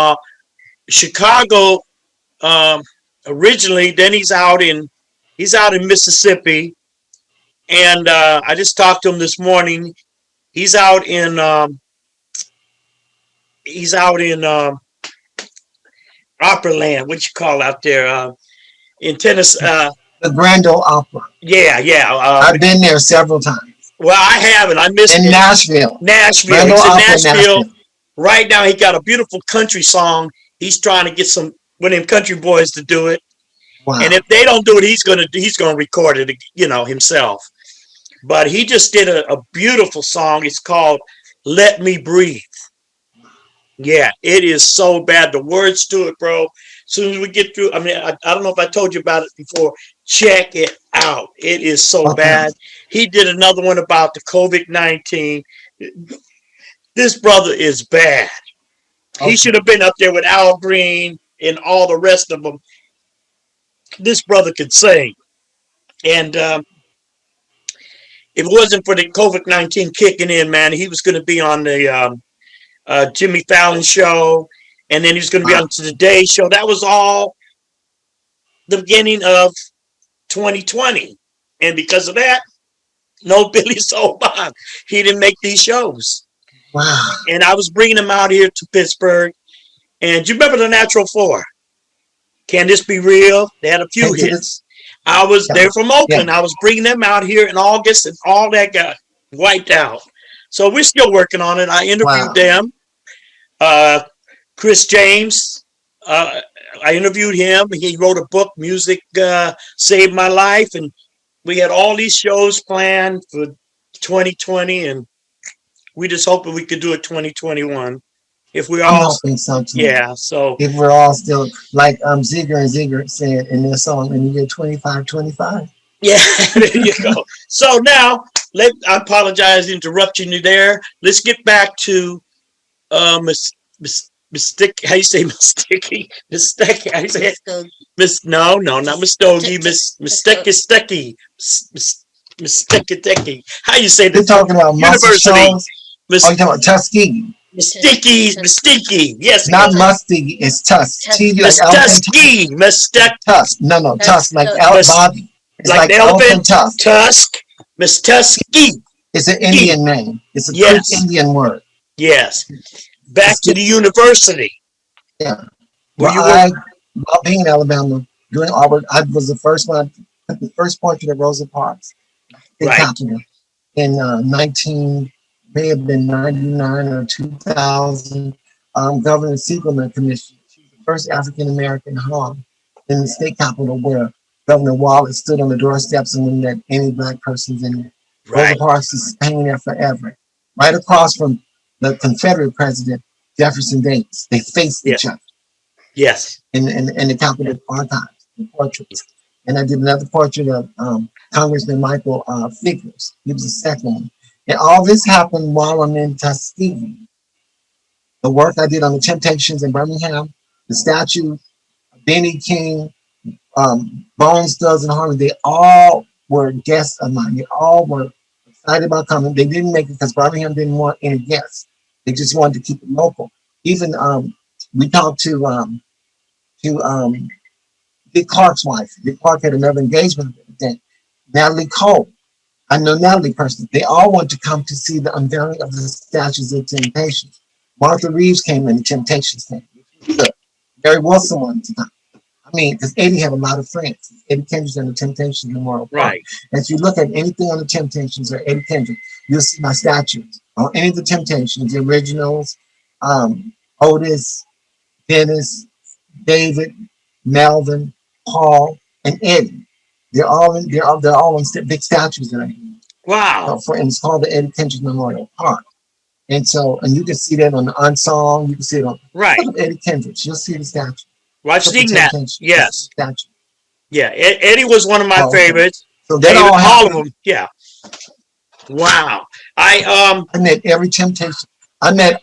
Chicago originally. Then he's out in Mississippi, and I just talked to him this morning. He's out in he's out in Opera Land. What you call out there in Tennessee? The Grand Ole Opera. Yeah, yeah. I've been there several times. Well, I haven't. I missed In it. Nashville. Nashville. Grand Ole He's in Opera in Nashville Nashville. right now. He got a beautiful country song. He's trying to get some one of them country boys to do it. Wow. And if they don't do it, he's gonna record it, himself. But he just did a beautiful song. It's called "Let Me Breathe." Yeah, it is so bad. The words to it, bro. As soon as we get through, I mean, I don't know if I told you about it before. Check it out. It is so Okay. bad. He did another one about the COVID-19. This brother is bad. He Okay. should have been up there with Al Green and all the rest of them. This brother could sing. And if it wasn't for the COVID-19 kicking in, man, he was going to be on the Jimmy Fallon show. And then he was going to be Wow. on the Today Show. That was all the beginning of 2020. And because of that, no Billy Soul Bond. He didn't make these shows. Wow. And I was bringing him out here to Pittsburgh. And do you remember the Natural Four? Can This Be Real? They had a few Into hits. Yeah. They're from Oakland. Yeah. I was bringing them out here in August, and all that got wiped out. So we're still working on it. I interviewed Wow. them. Chris James, I interviewed him. He wrote a book, Music Saved My Life. And we had all these shows planned for 2020, and we just hoping we could do it 2021. If we I'm all, hoping so too. yeah, so, If we're all still like Ziegler and Ziegler said in their song in the year 2525. yeah, there you go. So now, I apologize interrupting you there. Let's get back to how you say Mysticky? Mysticky, how you say it? No, not Mustogie. Mysticky. Mysticky. How you say We're this? talking about muscle University. shows. Oh, you're talking about Tuskegee. Mysticky. Yes. Not musty, it's Tusk. T like elephant Tuskegee. tusk. No, Tusk like Bobby. It's like the elephant tusk. Tusk. Miss Tuskegee. It's an Indian name. It's a Yes. Creek Indian word. Yes. Back to the university. Yeah. Were you While being in Alabama, during Auburn, I was the first one, the first portrait of Rosa Parks, Right. Capitol, in 19, may have been 99 or 2000. Governor Siegelman commissioned. She was the first African American home in the state capitol where Governor Wallace stood on the doorsteps and wouldn't let any black persons in there. Rosa Right. Parks is hanging there forever, right across from the Confederate president Jefferson Davis. They faced each other Yes. in the Capitol archives, the portraits. And I did another portrait of Congressman Michael Figures. He was the second one. And all this happened while I'm in Tuskegee. The work I did on the Temptations in Birmingham, the statue, Benny King, Bones Studs and Harmony, they all were guests of mine. They all were excited about coming. They didn't make it because Birmingham didn't want any guests. They just wanted to keep it local. Even we talked to Dick Clark's wife. Dick Clark had another engagement then. Natalie Cole. I know Natalie personally. They all want to come to see the unveiling of the statues of Temptations. Martha Reeves came in, the Temptations came. Good. Mary Wilson wanted to come. I mean, because Eddie had a lot of friends. Eddie Kendrick's and the Temptations Memorial Park. Right. And if you look at anything on the Temptations or Eddie Kendrick, you'll see my statues on any of the Temptations, the originals, Otis, Dennis, David, Melvin, Paul, and Eddie. They're all on big statues that I use. Wow. And it's called the Eddie Kendrick Memorial Park. And so, and you can see that on the Unsung. You can see it on Right. look at Eddie Kendricks. You'll see the statue. Well, I've Look at seen that. Temptation. You'll see Yes. the statue. Yeah. Eddie was one of my Oh, okay. favorites. So that David, all all of happened. them. Yeah. Wow. I I met every Temptation. I met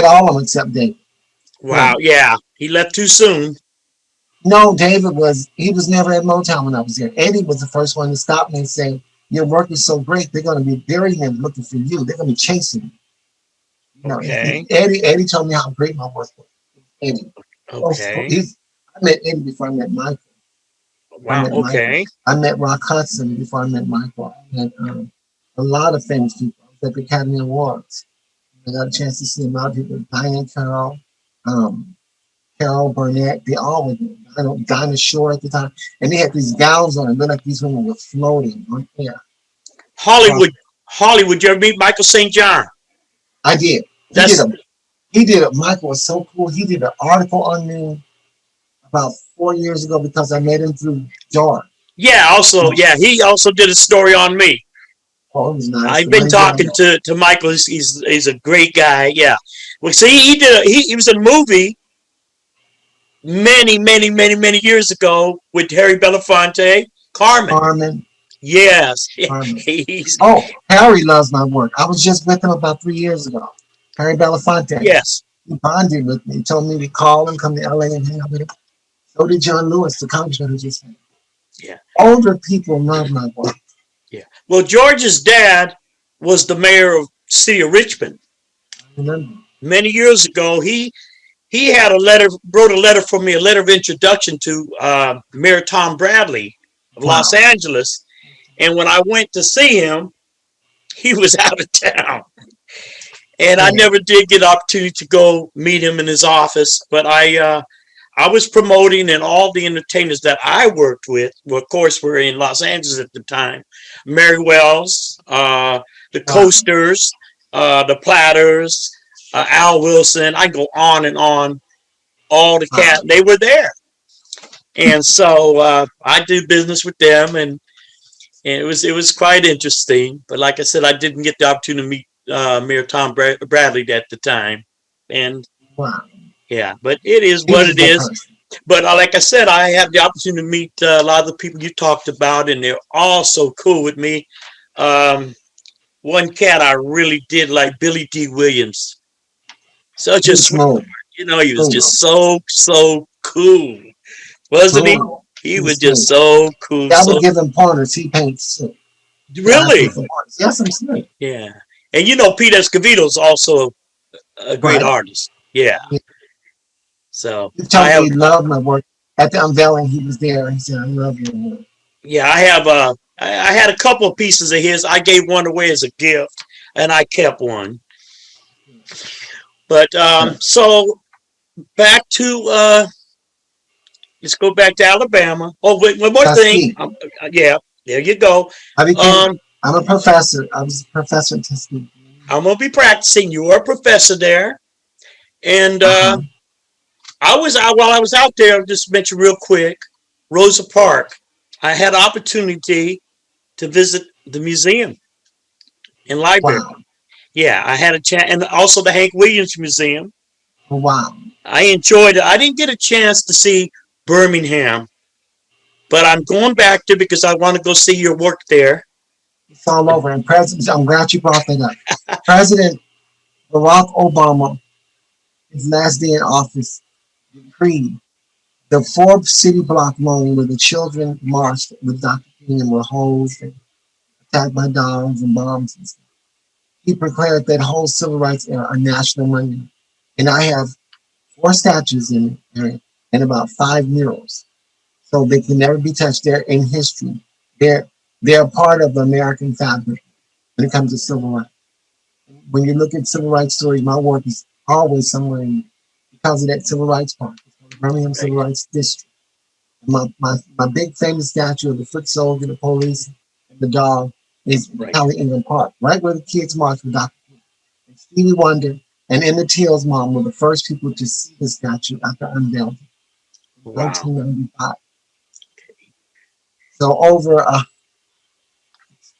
all of them except David. Wow. Yeah. He left too soon. No, David he was never at Motown when I was there. Eddie was the first one to stop me and say, "Your work is so great, they're going to be burying and looking for you. They're going to be chasing you." You know, Okay. Eddie told me how great my work was. Eddie. Okay. I met Eddie before I met Michael. Wow. Okay. I met Rock Hudson before I met Michael. I met a lot of famous people. I was at the Academy Awards. I got a chance to see a lot of people. Diane Carroll, Carol Burnett, they all were there. Dinah Shore at the time. And they had these gowns on. It looked like these women were floating on air. Hollywood, you ever meet Michael St. John? I did. He did it. Michael was so cool. He did an article on me about 4 years ago because I met him through George. Yeah, he also did a story on me. Oh, it was nice. I've been talking to Michael. He's a great guy. Yeah. Well, see, he was in a movie many years ago with Harry Belafonte, Carmen. Yes. Carmen. Harry loves my work. I was just with him about 3 years ago. Harry Belafonte. Yes. He bonded with me. He told me to call him, come to LA and hang out with him. So did John Lewis, the congressman who just came. Yeah. Older people love my work. Yeah. Well, George's dad was the mayor of the city of Richmond. I remember. Many years ago, he wrote a letter for me, a letter of introduction to Mayor Tom Bradley of Los Angeles. And when I went to see him, he was out of town. And I never did get an opportunity to go meet him in his office. But I was promoting, and all the entertainers that I worked with, well, of course, were in Los Angeles at the time. Mary Wells, the Coasters, the Platters, Al Wilson. I go on and on. All the cats, they were there. And so I did business with them, and it was quite interesting. But like I said, I didn't get the opportunity to meet Mayor Tom Bradley at the time. And yeah, but it is what it is. But like I said, I have the opportunity to meet a lot of the people you talked about, and they're all so cool with me. One cat I really did like, Billy D. Williams. Such a sweet, he was just so cool, wasn't he? He was just so cool. I would give him pointers. He paints. Really? Yes, I'm serious. Yeah. And Pete Escovedo is also a great artist. Yeah. So he told me he loved my work. At the unveiling, he was there. He said, "I love your work." Yeah, I had a couple of pieces of his. I gave one away as a gift, and I kept one. But so back to let's go back to Alabama. Oh, wait, one more thing. Yeah, there you go. I'm a professor. I was a professor at Tuskegee. I'm gonna be practicing. You are a professor there, and while I was out there, just mention real quick, Rosa Park. I had an opportunity to visit the museum and library. Wow. Yeah, I had a chance, and also the Hank Williams Museum. Wow. I enjoyed it. I didn't get a chance to see Birmingham, but I'm going back there because I want to go see your work there. It's all over. And I'm glad you brought that up. President Barack Obama, his last day in office, decreed the Forbes city block loan where the children marched with Dr. King and were hosed and attacked by dogs and bombs and stuff. He declared that whole civil rights era a national monument. And I have 4 statues in it and about 5 murals. So they can never be touched. They're in history. They're a part of the American fabric when it comes to civil rights. When you look at civil rights stories, my work is always somewhere in because of that civil rights part. It's the Birmingham Civil Rights District. My big famous statue of the foot soldier, the police, and the dog is Cali England Park, right where the kids march with Dr. King. And Stevie Wonder and Emmett Till's mom were the first people to see the statue after unveiling in 1995. So over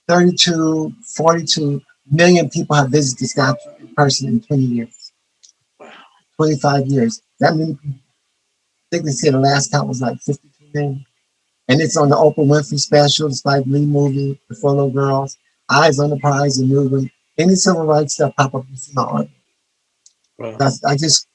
42 million people have visited the statue in person in 20 years, 25 years. That many people. I think they said the last count was like 52 million. And it's on the Oprah Winfrey special, the Spike Lee movie, The Four Little Girls, Eyes on the Prize, and movie. Any civil rights stuff pop up, you see my art. Wow. I just,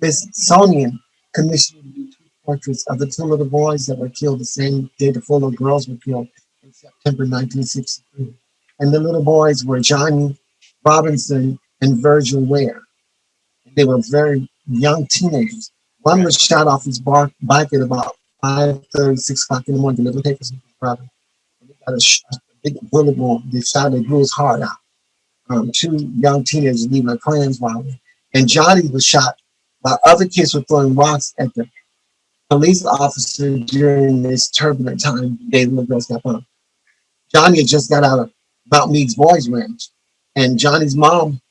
Miss Sonian commissioned me to do two portraits of the two little boys that were killed the same day the four little girls were killed in September 1963. And the little boys were Johnny Robinson and Virgil Ware. They were very young teenagers. One was shot off his bike at about 5:30, 6 o'clock in the morning, delivering papers with his brother. And they got a big bullet wound. They shot it, blew his heart out. Two young teenagers leaving a Klan's while. And Johnny was shot while other kids were throwing rocks at the police officer during this turbulent time the day the little girls got home. Johnny had just got out of Mount Mead's boys' ranch. And Johnny's mom,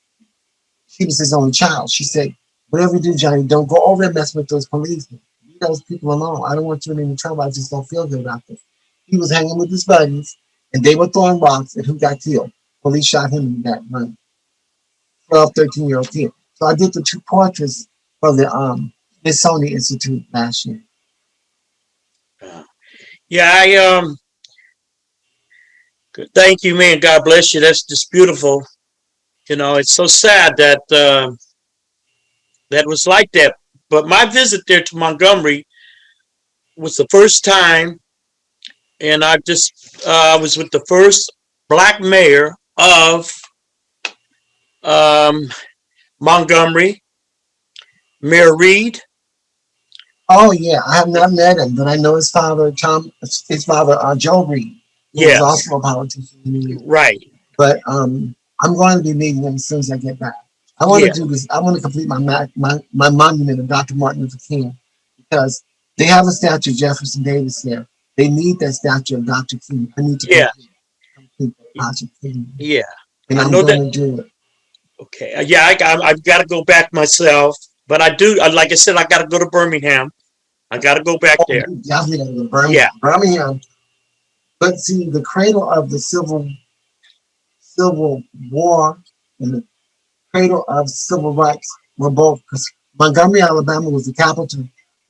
she was his only child. She said, whatever you do, Johnny, don't go over and mess with those police. Leave those people alone. I don't want you in any trouble. I just don't feel good about this. He was hanging with his buddies, and they were throwing rocks, and who got killed? Police shot him in the back, right? 12, 13-year-old kid. So I did the two portraits for the Smithsonian Institute last year. Yeah, thank you, man. God bless you. That's just beautiful. You know, it's so sad that that was like that. But my visit there to Montgomery was the first time, and I was with the first black mayor of Montgomery, Mayor Reed. Oh yeah, I have not met him, but I know his father, Joe Reed, who was also a politician. Right. But I'm going to be meeting him as soon as I get back. I want to do this. I want to complete my monument of Dr. Martin Luther King, because they have a statue of Jefferson Davis there. They need that statue of Dr. King. I need to complete the project. Yeah. And I'm going to do it. Okay. Yeah, I've got to go back myself, but I do. Like I said, I got to go to Birmingham. I got to go back there. Definitely got to go to Birmingham. Yeah. Birmingham. But see, the cradle of the Civil War and the cradle of civil rights were both, because Montgomery, Alabama was the capital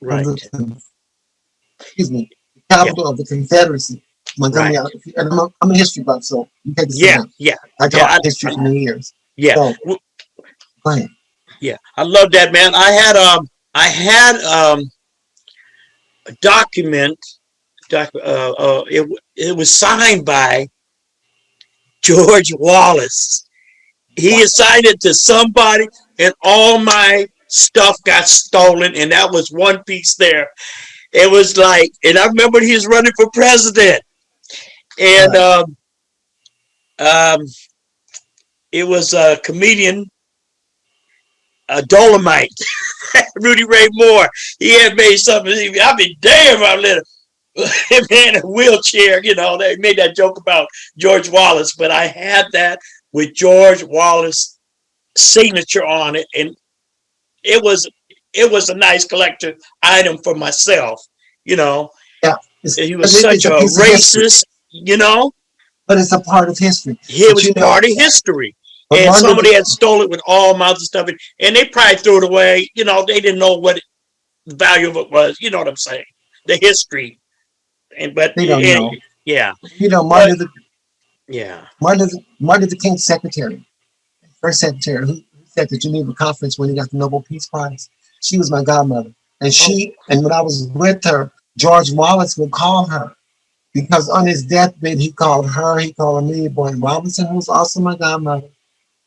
right. of the capital of the Confederacy. Montgomery, and I'm a history buff, so you take this. I taught history for many years. Yeah. So, go ahead. Yeah, I love that, man. I had a document. It was signed by George Wallace. He assigned it to somebody, and all my stuff got stolen, and that was one piece there. It was like, and I remember he was running for president, and it was a comedian, Dolomite, Rudy Ray Moore. He had made something. I mean, damn, I let him in a wheelchair. You know, they made that joke about George Wallace, but I had that with George Wallace signature on it, and it was a nice collector item for myself. You know, he was such a racist. You know, but it's a part of history. It was part of history. And somebody had stole it with all kinds of stuff, and they probably threw it away. You know, they didn't know what the value of it was. You know what I'm saying? The history, but they don't know. Yeah, you know, Martin Luther King's secretary, first secretary, who said at the Geneva conference when he got the Nobel Peace Prize. She was my godmother, and and when I was with her, George Wallace would call her, because on his deathbed he called me, Boy Robinson, who was also my godmother.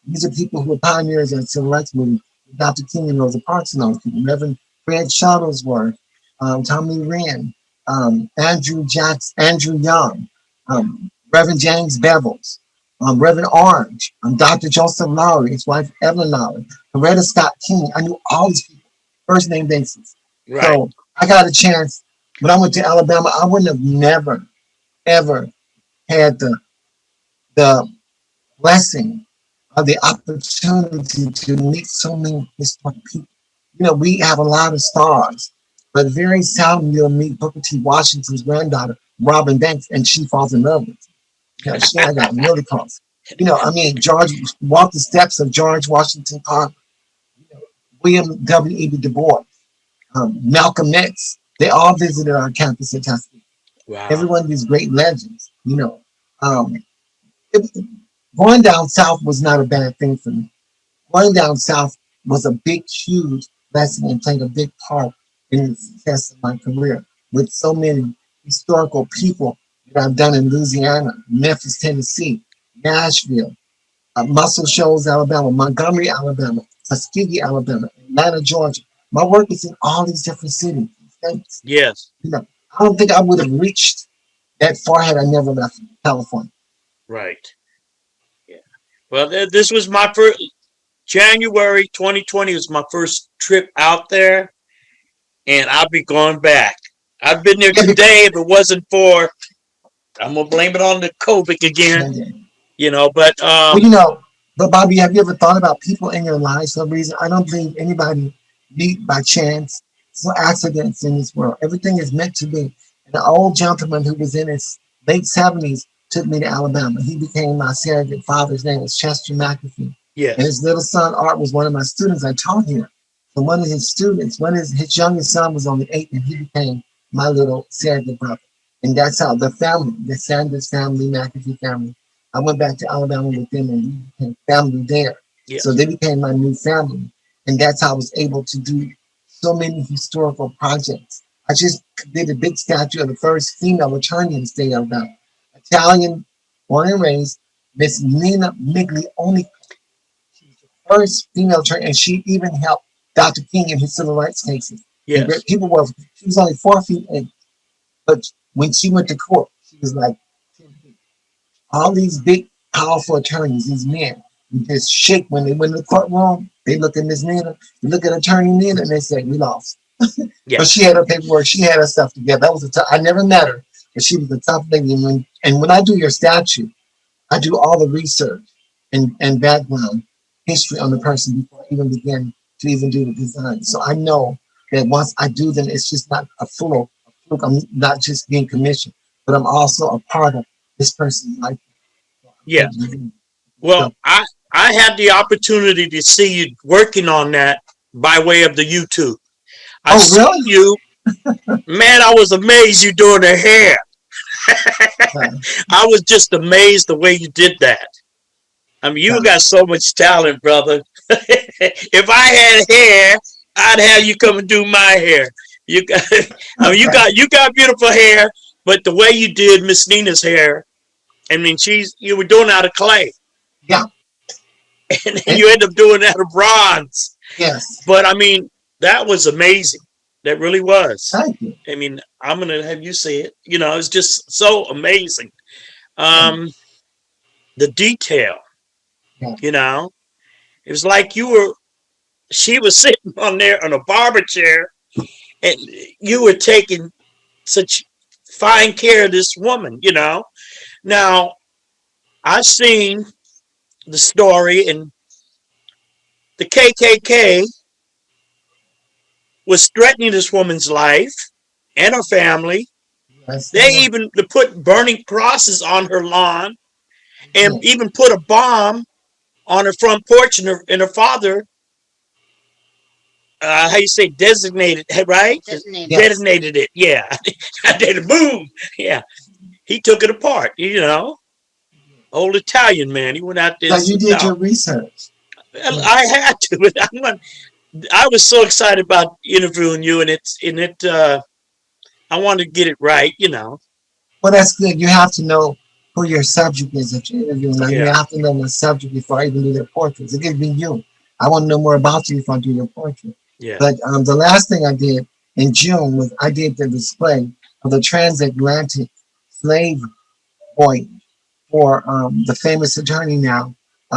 These are people who were pioneers in the civil rights movement. Dr. King and Rosa Parks and those people. Reverend Fred Shuttlesworth, Tommy Wren, Andrew Young, Reverend James Bevels, Reverend Orange, Dr. Joseph Lowry, his wife Evelyn Lowry, Coretta Scott King. I knew all these people, first name basis. Right. So I got a chance. When I went to Alabama, I wouldn't have never, ever had the blessing of the opportunity to meet so many historic people. You know, we have a lot of stars, but very seldom you'll meet Booker T. Washington's granddaughter, Robin Banks, and she falls in love with him. I got really close. You know, I mean, George walked the steps of George Washington Carver, William W. E. Du Bois, Malcolm X. They all visited our campus at Tuskegee. Every Wow. one of these great legends, you know. Um, it, Going down south was not a bad thing for me. Going down south was a big, huge lesson and played a big part in the success of my career with so many historical people that I've done in Louisiana, Memphis, Tennessee, Nashville, Muscle Shoals, Alabama, Montgomery, Alabama, Tuskegee, Alabama, Atlanta, Georgia. My work is in all these different cities, states. Yes. You know, I don't think I would have reached that far had I never left California. Right. Yeah. Well, this was my first January 2020 was my first trip out there, and I'll be going back. I've been there Yeah, today. If it wasn't for, I'm gonna blame it on the COVID again. because, But well, you know, but Bobby, have you ever thought about people in your life? For some reason, I don't believe anybody meet by chance. There's no accidents in this world. Everything is meant to be. And an old gentleman who was in his late 70s took me to Alabama. He became my surrogate father's name was Chester McAfee. And yes, his little son, Art, was one of my students. I taught him. So one of his students, his youngest son was only 8, and he became my little surrogate brother. And that's how the family, the Sanders family, McAfee family, I went back to Alabama with them and we became family there. So yes, they became my new family. And that's how I was able to do so many historical projects. I just did a big statue of the first female attorney in the state of Alabama. Italian, born and raised, Miss Nina Miglioni. She was the first female attorney, and she even helped Dr. King in his civil rights cases. And yes, people were, she was only 4 feet 8, but when she went to court, she was like 10 feet. All these big, powerful attorneys, these men, who just shake when they went in the courtroom. They look at Miss Nina, they look at Attorney Nina, and they say, "We lost." yeah, But she had her paperwork, she had her stuff together. That was a tough. I never met her, but she was a tough lady. And when I do your statue, I do all the research and background history on the person before I even begin to even do the design. So I know that once I do them, it's just not a fluke. I'm not just being commissioned, but I'm also a part of this person's life. yes. Well, So, I had the opportunity to see you working on that by way of the YouTube. I oh, seen really? you, man. I was amazed you doing the hair. Uh, I was just amazed the way you did that. I mean, you uh, got so much talent, brother. If I had hair, I'd have you come and do my hair. You got, I mean, okay. you got beautiful hair, but the way you did Miss Nina's hair, I mean, you were doing it out of clay, Yeah. and then And, you end up doing it out of bronze. yes. But I mean, that was amazing. That really was. Thank you. I mean, I'm gonna have you see it. It's just so amazing. Yeah. Um, the detail. Yeah. You know, it was like you were. She was sitting on there on a barber chair, and you were taking such fine care of this woman. Now I've seen the story, and the KKK was threatening this woman's life and her family. Yes, they They were. even put burning crosses on her lawn and Yeah. even put a bomb on her front porch, and her father, how you say, designated, right? Yes. Detonated it. Yeah. I did a boom. Yeah. He took it apart. Old Italian man. He went out there So and you said, did no. your research. Yeah. I had to. I was so excited about interviewing you, and I wanted to get it right. Well, that's good. You have to know who your subject is that you're interviewing. Like, you Yeah. have to know the subject before I even do their portraits. It could be you. I want to know more about you before I do your portrait. Yeah. But the last thing I did in June was I did the display of the transatlantic slave voyage for the famous attorney now,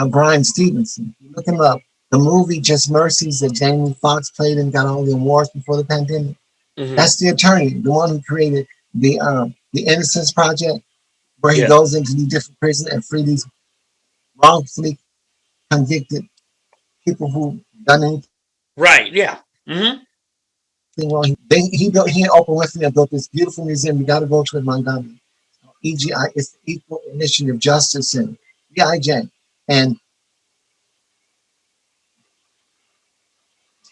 Brian Stevenson. Look him up. The movie Just Mercies that Jamie Foxx played and got all the awards before the pandemic. Hmm. That's the attorney, the one who created the Innocence Project, where he Yeah. goes into the different prisons and free these wrongfully convicted people who done anything Right. Yeah. Hmm. wrong. He and Oprah Winfrey built this beautiful museum. You got to go to it in Montgomery. EGI, it's the Equal Initiative Justice Center. B.I.J. And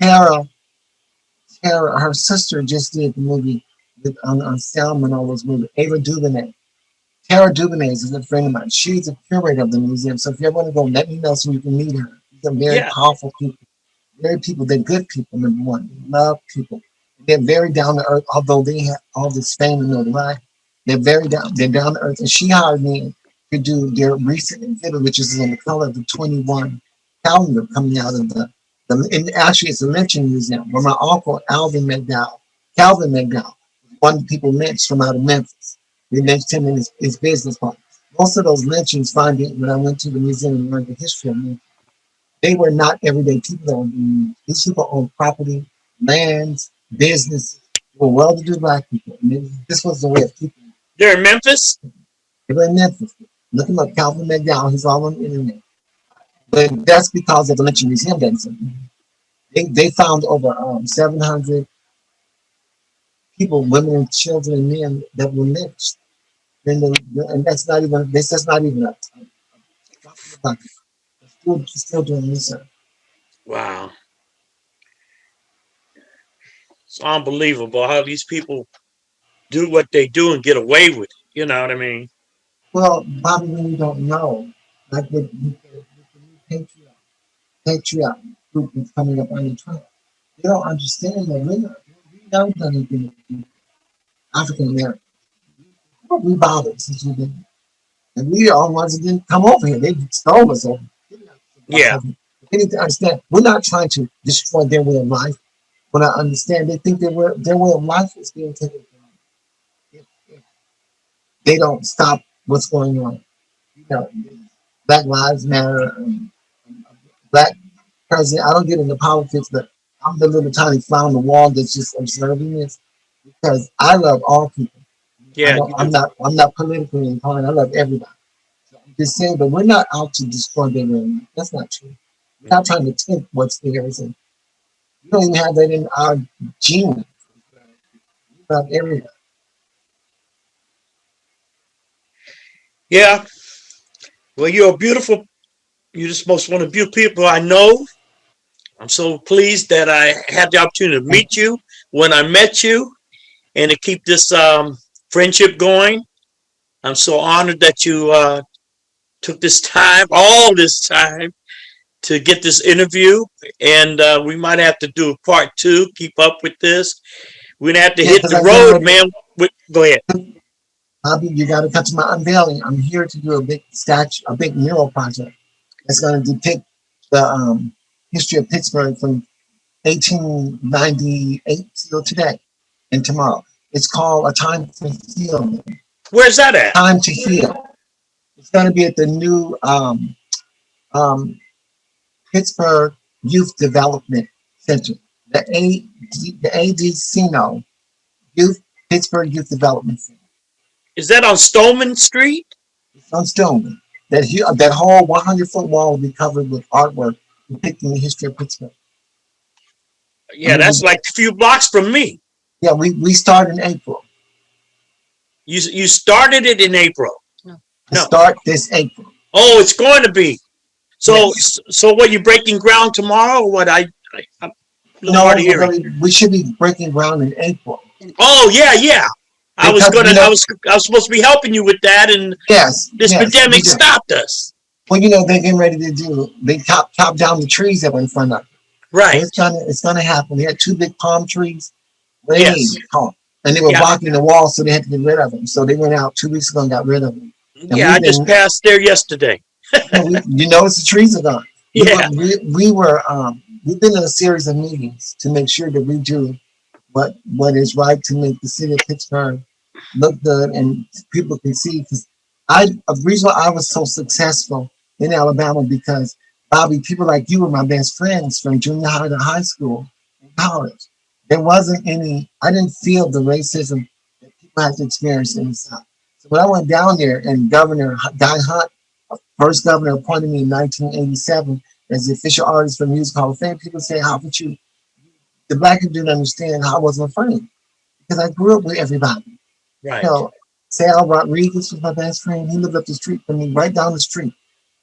Tara, her sister just did the movie with on Selma and all those movies. Ava DuVernay. Tara DuVernay is a friend of mine. She's the curator of the museum. So if you ever want to go, let me know so you can meet her. She's a very Yeah. powerful people. Very people. They're good people. Number one, they love people. They're very down to earth. Although they have all this fame and notoriety, they're very down. They're down to earth. And she hired me to do their recent exhibit, which is in the color of the 21 calendar coming out of the. And actually, it's a lynching museum where my uncle Calvin McDowell, one of the people lynched from out of Memphis. They lynched him in his business partner. Most of those lynchings, finding when I went to the museum and learned the history of them, they were not everyday people that were being used. These people owned property, lands, businesses. They were well-to-do black people. And this was the way of keeping them. They're in Memphis? They were in Memphis. Look him up, Calvin McDowell. He's all on the internet. But that's because of the lynching museum. They found over 700 people, women and children and men that were lynched. And that's not even, that's not even a still doing research. Wow. It's unbelievable how these people do what they do and get away with it. You know what I mean? Well, Bobby, when you don't know, like with the new patriot group that's coming up under Trump, they don't understand that we never done anything with African Americans. We bothered since we've been, and we are the ones that didn't come over here. They stole us over. Yeah. They need to understand we're not trying to destroy their way of life. When I understand, they think their way of life is being taken from them. If they don't stop what's going on. You know, Black Lives Matter, Black president. I don't get into politics, but I'm the little tiny fly on the wall that's just observing this because I love all people. Yeah. You I'm do. not politically inclined. I love everybody. So I'm just saying, but we're not out to destroy their realm. That's not true. We're not trying to take what's theirs, and we don't even have that in our gene. We love everybody. Yeah. Well, you're a beautiful, you're just most one of the beautiful people I know. I'm so pleased that I had the opportunity to meet you when I met you and to keep this friendship going. I'm so honored that you took this time, all this time, to get this interview. And we might have to do a part two, keep up with this. We're going to have to Yeah, hit because the I'm getting road, ready. man. Go ahead. Bobby, you got to come to my unveiling. I'm here to do a big statue, a big mural project that's going to depict the history of Pittsburgh from 1898 till today and tomorrow. It's called A Time to Heal. Where's that at? Time to Heal. It's going to be at the new um, Pittsburgh Youth Development Center, the ADCNO, Pittsburgh Youth Development Center. Is that on Stoneman Street? It's on Stone. That whole 100-foot wall will be covered with artwork depicting the history of Pittsburgh. Yeah, that's like a few blocks from me. Yeah, we start in April. You started it in April. No. Start this April. Oh, it's going to be. So Yes. so what, you breaking ground tomorrow or what? I'm a little No, hard of hearing. we should be breaking ground in April. Oh yeah. I was Because, I was supposed to be helping you with that, and yes, this yes, pandemic stopped us. well, they're getting ready to do. They chop down the trees that were in front of it. Right. So it's gonna happen. They had two big palm trees, way Yes. tall, and they were Yeah. blocking the wall, so they had to get rid of them. So they went out 2 weeks ago and got rid of them. And Yeah, I just passed there yesterday. you notice the trees are gone. Yeah. We've been in a series of meetings to make sure that we do what is right to make the city of Pittsburgh look good and people can see. Because the reason why I was so successful in Alabama because Bobby, people like you were my best friends from junior high to high school and college. There wasn't any. I didn't feel the racism that people had to experience in the South. So when I went down there and Governor Guy Hunt, first governor, appointed me in 1987 as the official artist for Music Hall of Fame, people say, "How would you?" The black people didn't understand how I wasn't afraid because I grew up with everybody. Right. Sal Rodriguez was my best friend. He lived up the street from me, right down the street.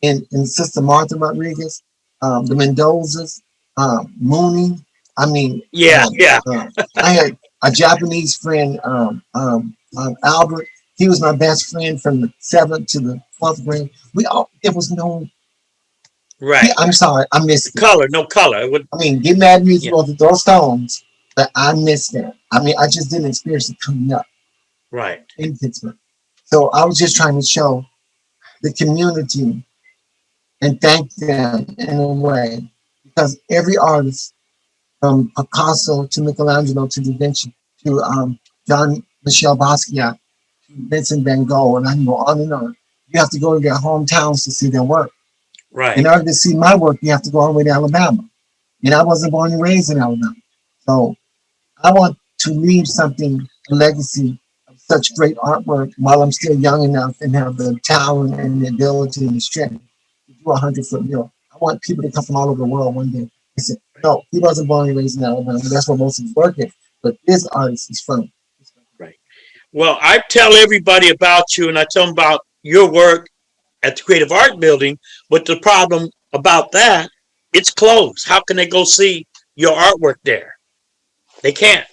and Sister Martha Rodriguez, the Mendozas, Mooney. I mean, Yeah, yeah. I had a Japanese friend, Albert. He was my best friend from the 7th to the 12th grade. There was no, Right. I'm sorry, I The missed it. color, no color. It would, I mean, get mad at me if yeah. you want to throw stones, but I missed that. I mean, I just didn't experience it coming up Right. in Pittsburgh. So I was just trying to show the community and thank them in a way because every artist from Picasso to Michelangelo to Da Vinci to John Michel Basquiat to Vincent van Gogh, and I can go on and on. You have to go to their hometowns to see their work. In Right. order to see my work, you have to go all the way to Alabama. And I wasn't born and raised in Alabama. So I want to leave something, a legacy of such great artwork while I'm still young enough and have the talent and the ability and the strength to do 100-foot mural. I want people to come from all over the world one day and say, no, he wasn't born and raised in Alabama. That's where most of his work is. But this artist is from. Right. Well, I tell everybody about you and I tell them about your work at the Creative Art Building. But the problem about that, it's closed. How can they go see your artwork there? They can't.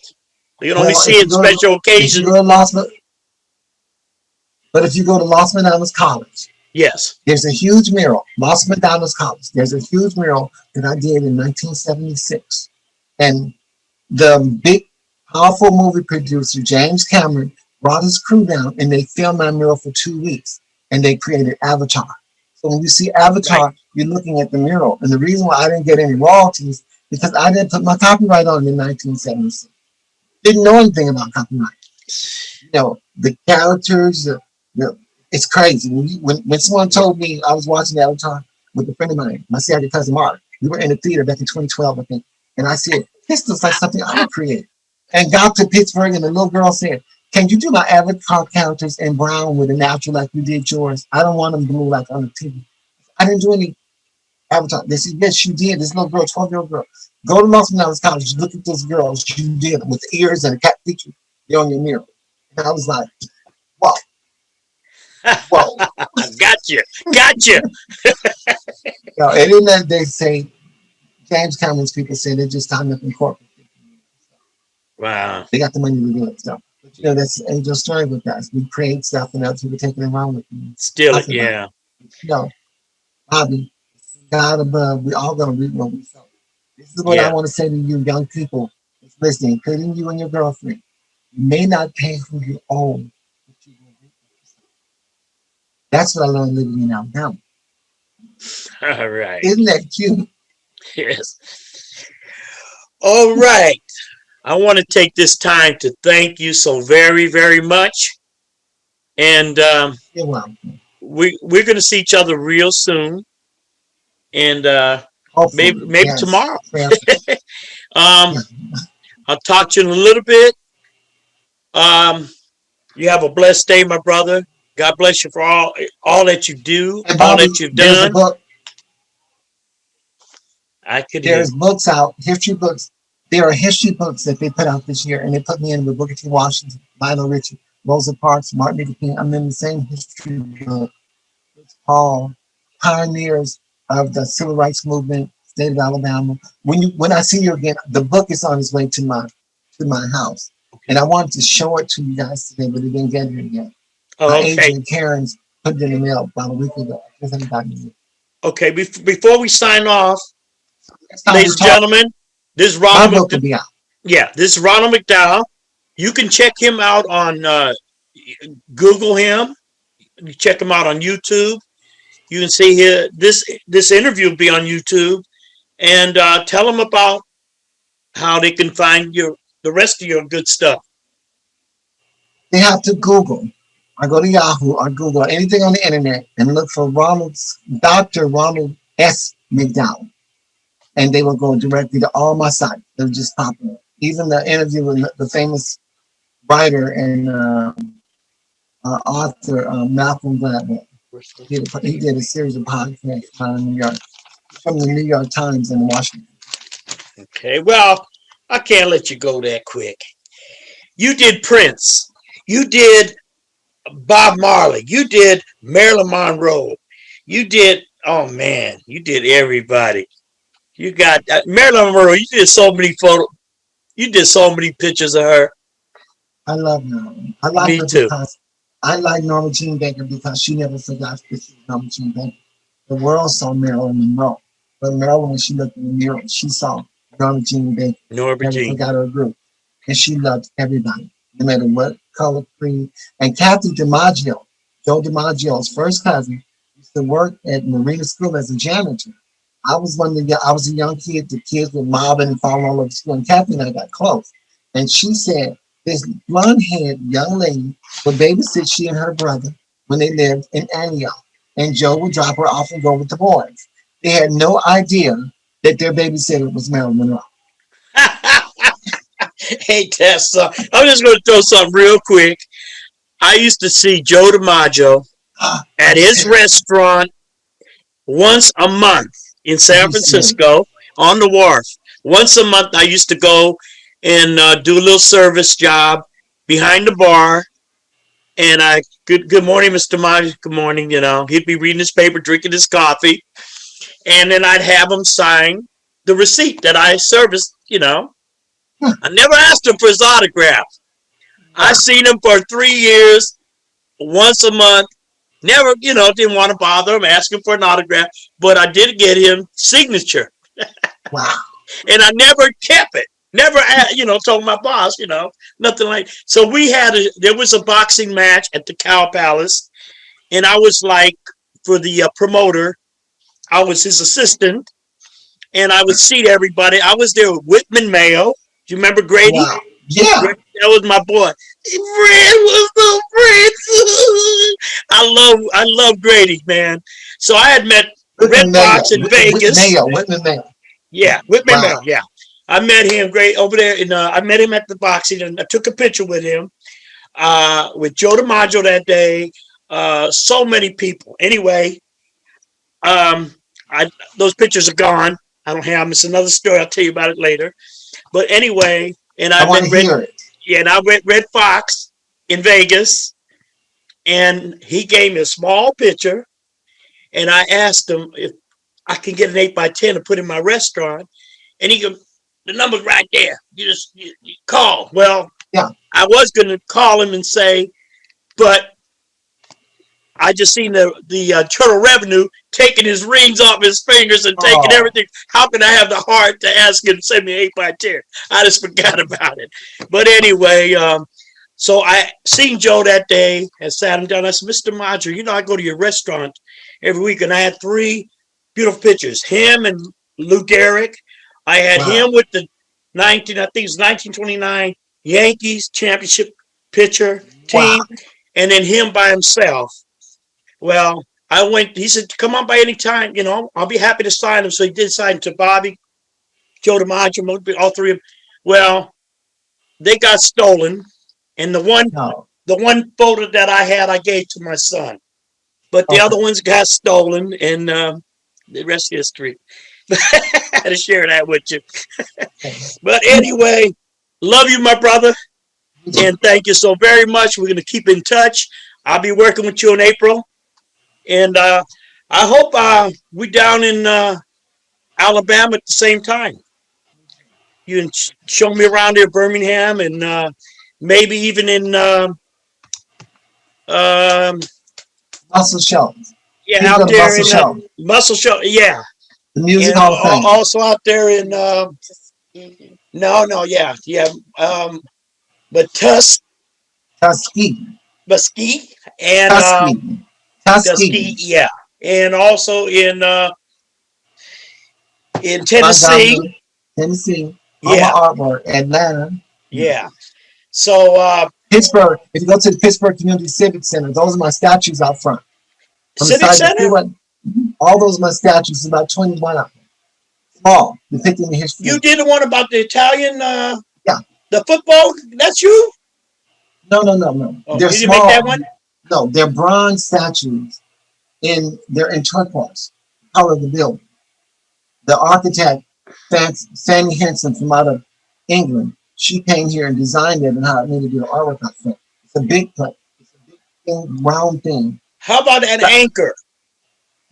You can only Well, see it in special if you occasions. go to but if you go to Los Medanos College, Yes. there's a huge mural, Los Medanos College. There's a huge mural that I did in 1976. And the big, powerful movie producer, James Cameron, brought his crew down and they filmed my mural for 2 weeks and they created Avatar. So when you see Avatar, Right. you're looking at the mural. And the reason why I didn't get any royalties because I didn't put my copyright on in 1976. Didn't know anything about copyright. You know, the characters, it's crazy. When someone told me I was watching Avatar with a friend of mine, my second cousin Mark, we were in the theater back in 2012, I think, and I said, this looks like something I would create. And got to Pittsburgh, and the little girl said, can you do my Avatar characters in brown with a natural like you did yours? I don't want them blue like on the TV. I didn't do any Avatar. They said, yes, you did. This little girl, 12-year-old girl. Go to Los Angeles College, look at those girls you did with ears and a cat feature. They're on your mirror. And I was like, wow, whoa. Gotcha. Gotcha. And then that they say, James Cameron's people say they're just time up in corporate. Wow. They got the money to do it. So, but you know, that's the angel story with us. We create stuff and other people taking it around with me. Still, yeah. You know, Bobby, God above, we all gonna reap what we sow. This is what Yeah. I want to say to you, young people that's listening, including you and your girlfriend. You may not pay who you owe, but you will reap what you sow. That's what I learned living in Alabama. All right. Isn't that cute? Yes. All right. I want to take this time to thank you so very, very much. And You're welcome. we're going to see each other real soon. And Hopefully, maybe yes. tomorrow. Prayerfully. I'll talk to you in a little bit. You have a blessed day, my brother. God bless you for all that you do, And all Bobby, that you've there's a done. book. I could hear. There's books out, history books. There are history books that they put out this year, and they put me in with Booker T. Washington, Lionel Richie, Rosa Parks, Martin Luther King. I'm in the same history book. It's called Pioneers of the Civil Rights Movement, State of Alabama. When I see you again, the book is on its way to my house, and I wanted to show it to you guys today, but it didn't get here yet. My Okay. agent Karen's put it in the mail about a week ago. I just haven't gotten it yet. Okay. Before we sign off, It's time ladies to and talk. gentlemen, this is My Ronald book will McDowell. be out. Yeah, this is Ronald McDowell. You can check him out on Google him. You check him out on YouTube. You can see here this interview will be on YouTube, and tell them about how they can find the rest of your good stuff. They have to Google. I go to Yahoo or Google anything on the internet and look for Dr. Ronald S. McDowell. And they will go directly to all my sites. They'll just pop up. Even the interview with the famous writer and author Malcolm Gladwell. He did a series of podcasts from New York, from the New York Times and Washington. Okay, well, I can't let you go that quick. You did Prince. You did Bob Marley. You did Marilyn Monroe. You did Oh man, you did everybody. You got Marilyn Monroe. You did so many photos. You did so many pictures of her. I love Marilyn. I like Me her too. because I like Norma Jean Baker because she never forgot that she was Norma Jean Baker. The world saw Marilyn Monroe, but Marilyn, when she looked in the mirror, she saw Norma Jean Baker. Norma Never Jean. forgot her group, and she loved everybody, no matter what color, creed. And Kathy DiMaggio, Joe DiMaggio's first cousin, used to work at Marina School as a janitor. I was a young kid. The kids were mobbing and falling all over school, and Kathy and I got close. And she said this blonde-haired young lady would babysit she and her brother when they lived in Antioch, and Joe would drop her off and go with the boys. They had no idea that their babysitter was Marilyn Monroe. Hey, Tessa. I'm just going to throw something real quick. I used to see Joe DiMaggio at his restaurant once a month in San You said, Francisco on the wharf. Once a month, I used to go and do a little service job behind the bar. And good morning, Mr. Maj. Good morning. You know, he'd be reading his paper, drinking his coffee, and then I'd have him sign the receipt that I serviced. You know, I never asked him for his autograph. I wow, seen him for 3 years, once a month. Never, didn't want to bother him, ask him for an autograph, but I did get him signature, wow, and I never kept it. Never, told my boss, nothing like. So there was a boxing match at the Cow Palace, and I was like, for the promoter, I was his assistant, and I would seat everybody. I was there with Whitman Mayo. Do you remember Grady? wow. Yeah, That was my boy. Fred was the Prince. I love Grady, man. So I had met Red Whitman Mayo, Fox in Vegas. Whitman Mayo. Yeah, Whitman Wow, Mayo. Yeah, I met him great over there, and I met him at the boxing, and I took a picture with him, with Joe DiMaggio that day. So many people. Anyway, um, I those pictures are gone. I don't have them. It's another story. I'll tell you about it later. But anyway, and I I want met to hear it. Red Fox in Vegas, and he gave me a small picture, and I asked him if I can get an 8x10 to put in my restaurant, and he goes, "The number's right there. You call." Well, Yeah. I was going to call him and say, but I just seen the Turtle Revenue taking his rings off his fingers and taking Oh, everything. How can I have the heart to ask him to send me 8x10? I just forgot about it. But anyway, so I seen Joe that day and sat him down. I said, "Mr. Modger, I go to your restaurant every week, and I had three beautiful pictures. Him and Lou Gehrig. I had wow. him with the I think it's 1929 Yankees championship pitcher Wow. team, and then him by himself. Well, I went. He said, "Come on by any time. I'll be happy to sign him." So he did sign to Bobby, Joe DiMaggio, all three of them. Well, they got stolen, and No. the one photo that I had, I gave to my son, but the Okay. other ones got stolen, and the rest is history. I had to share that with you. Okay. But anyway, love you, my brother, and thank you so very much. We're going to keep in touch. I'll be working with you in April, and I hope we down in Alabama at the same time. You can show me around here, Birmingham, and maybe even in um, Muscle Show. yeah, Please go out to there Muscle in Show, Muscle Show. Yeah, the Music and Hall of Fame. also out there in no, yeah, um, but Tuskegee. Mesquite and Tuskegee. Tuskegee, Tuskegee. yeah, and also in Tennessee, Montgomery, Tennessee. Homa yeah, Arbor, Atlanta. yeah. So Pittsburgh. If you go to the Pittsburgh Community Civic Center, those are my statues out front. On the Civic side of the Center, freeway, all those are my statues, about 21 of them. Small, depicting the you history. did the one about the Italian, Yeah. the football. That's you. No. Oh, They're you didn't make that small. one. No, they're bronze statues they're in turquoise, color of the building. The architect, Fanny Henson from out of England, she came here and designed it and hired me to do the artwork up front. It's a big place. It's a big thing, round thing. How about an That, anchor?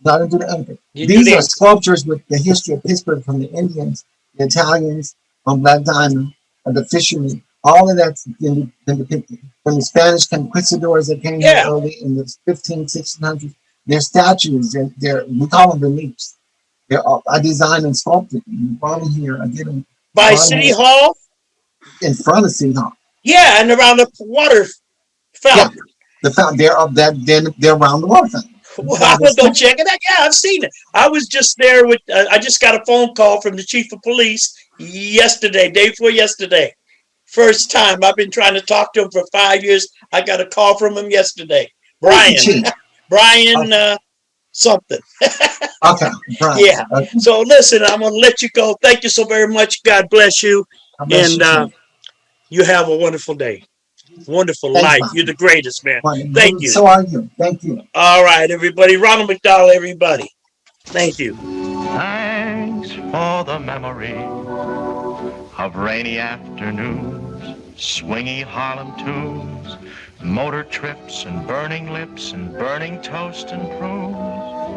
No, I didn't do the anything. You do These the are sculptures with the history of Pittsburgh from the Indians, the Italians, on Black Diamond, the fishermen. All of that's been depicted. From the Spanish conquistadors that came here yeah. early in the 1600s, they're statues. We call them reliefs. I designed and sculpted them. Brought them here. I did them. By Brought them City here Hall. in front of City Hall. Yeah, and around the water Yeah, fountain. the fountain. They're up that. They're around the water fountain. Well, I will go check it out. Yeah, I've seen it. I was just there with. I just got a phone call from the chief of police yesterday, day before yesterday. First time. I've been trying to talk to him for 5 years. I got a call from him yesterday. Who's the Brian. chief? Brian something. Okay, right. Yeah. Okay. So listen, I'm gonna let you go. Thank you so very much. God bless you, God bless and you, too. you have a wonderful day. Wonderful Thanks, life. Bob. You're the greatest, man. Thank you. So are you. Thank you. All right, everybody. Ronald McDowell, everybody. Thank you. Thanks for the memory of rainy afternoons, swingy Harlem tunes, motor trips and burning lips and burning toast and prunes.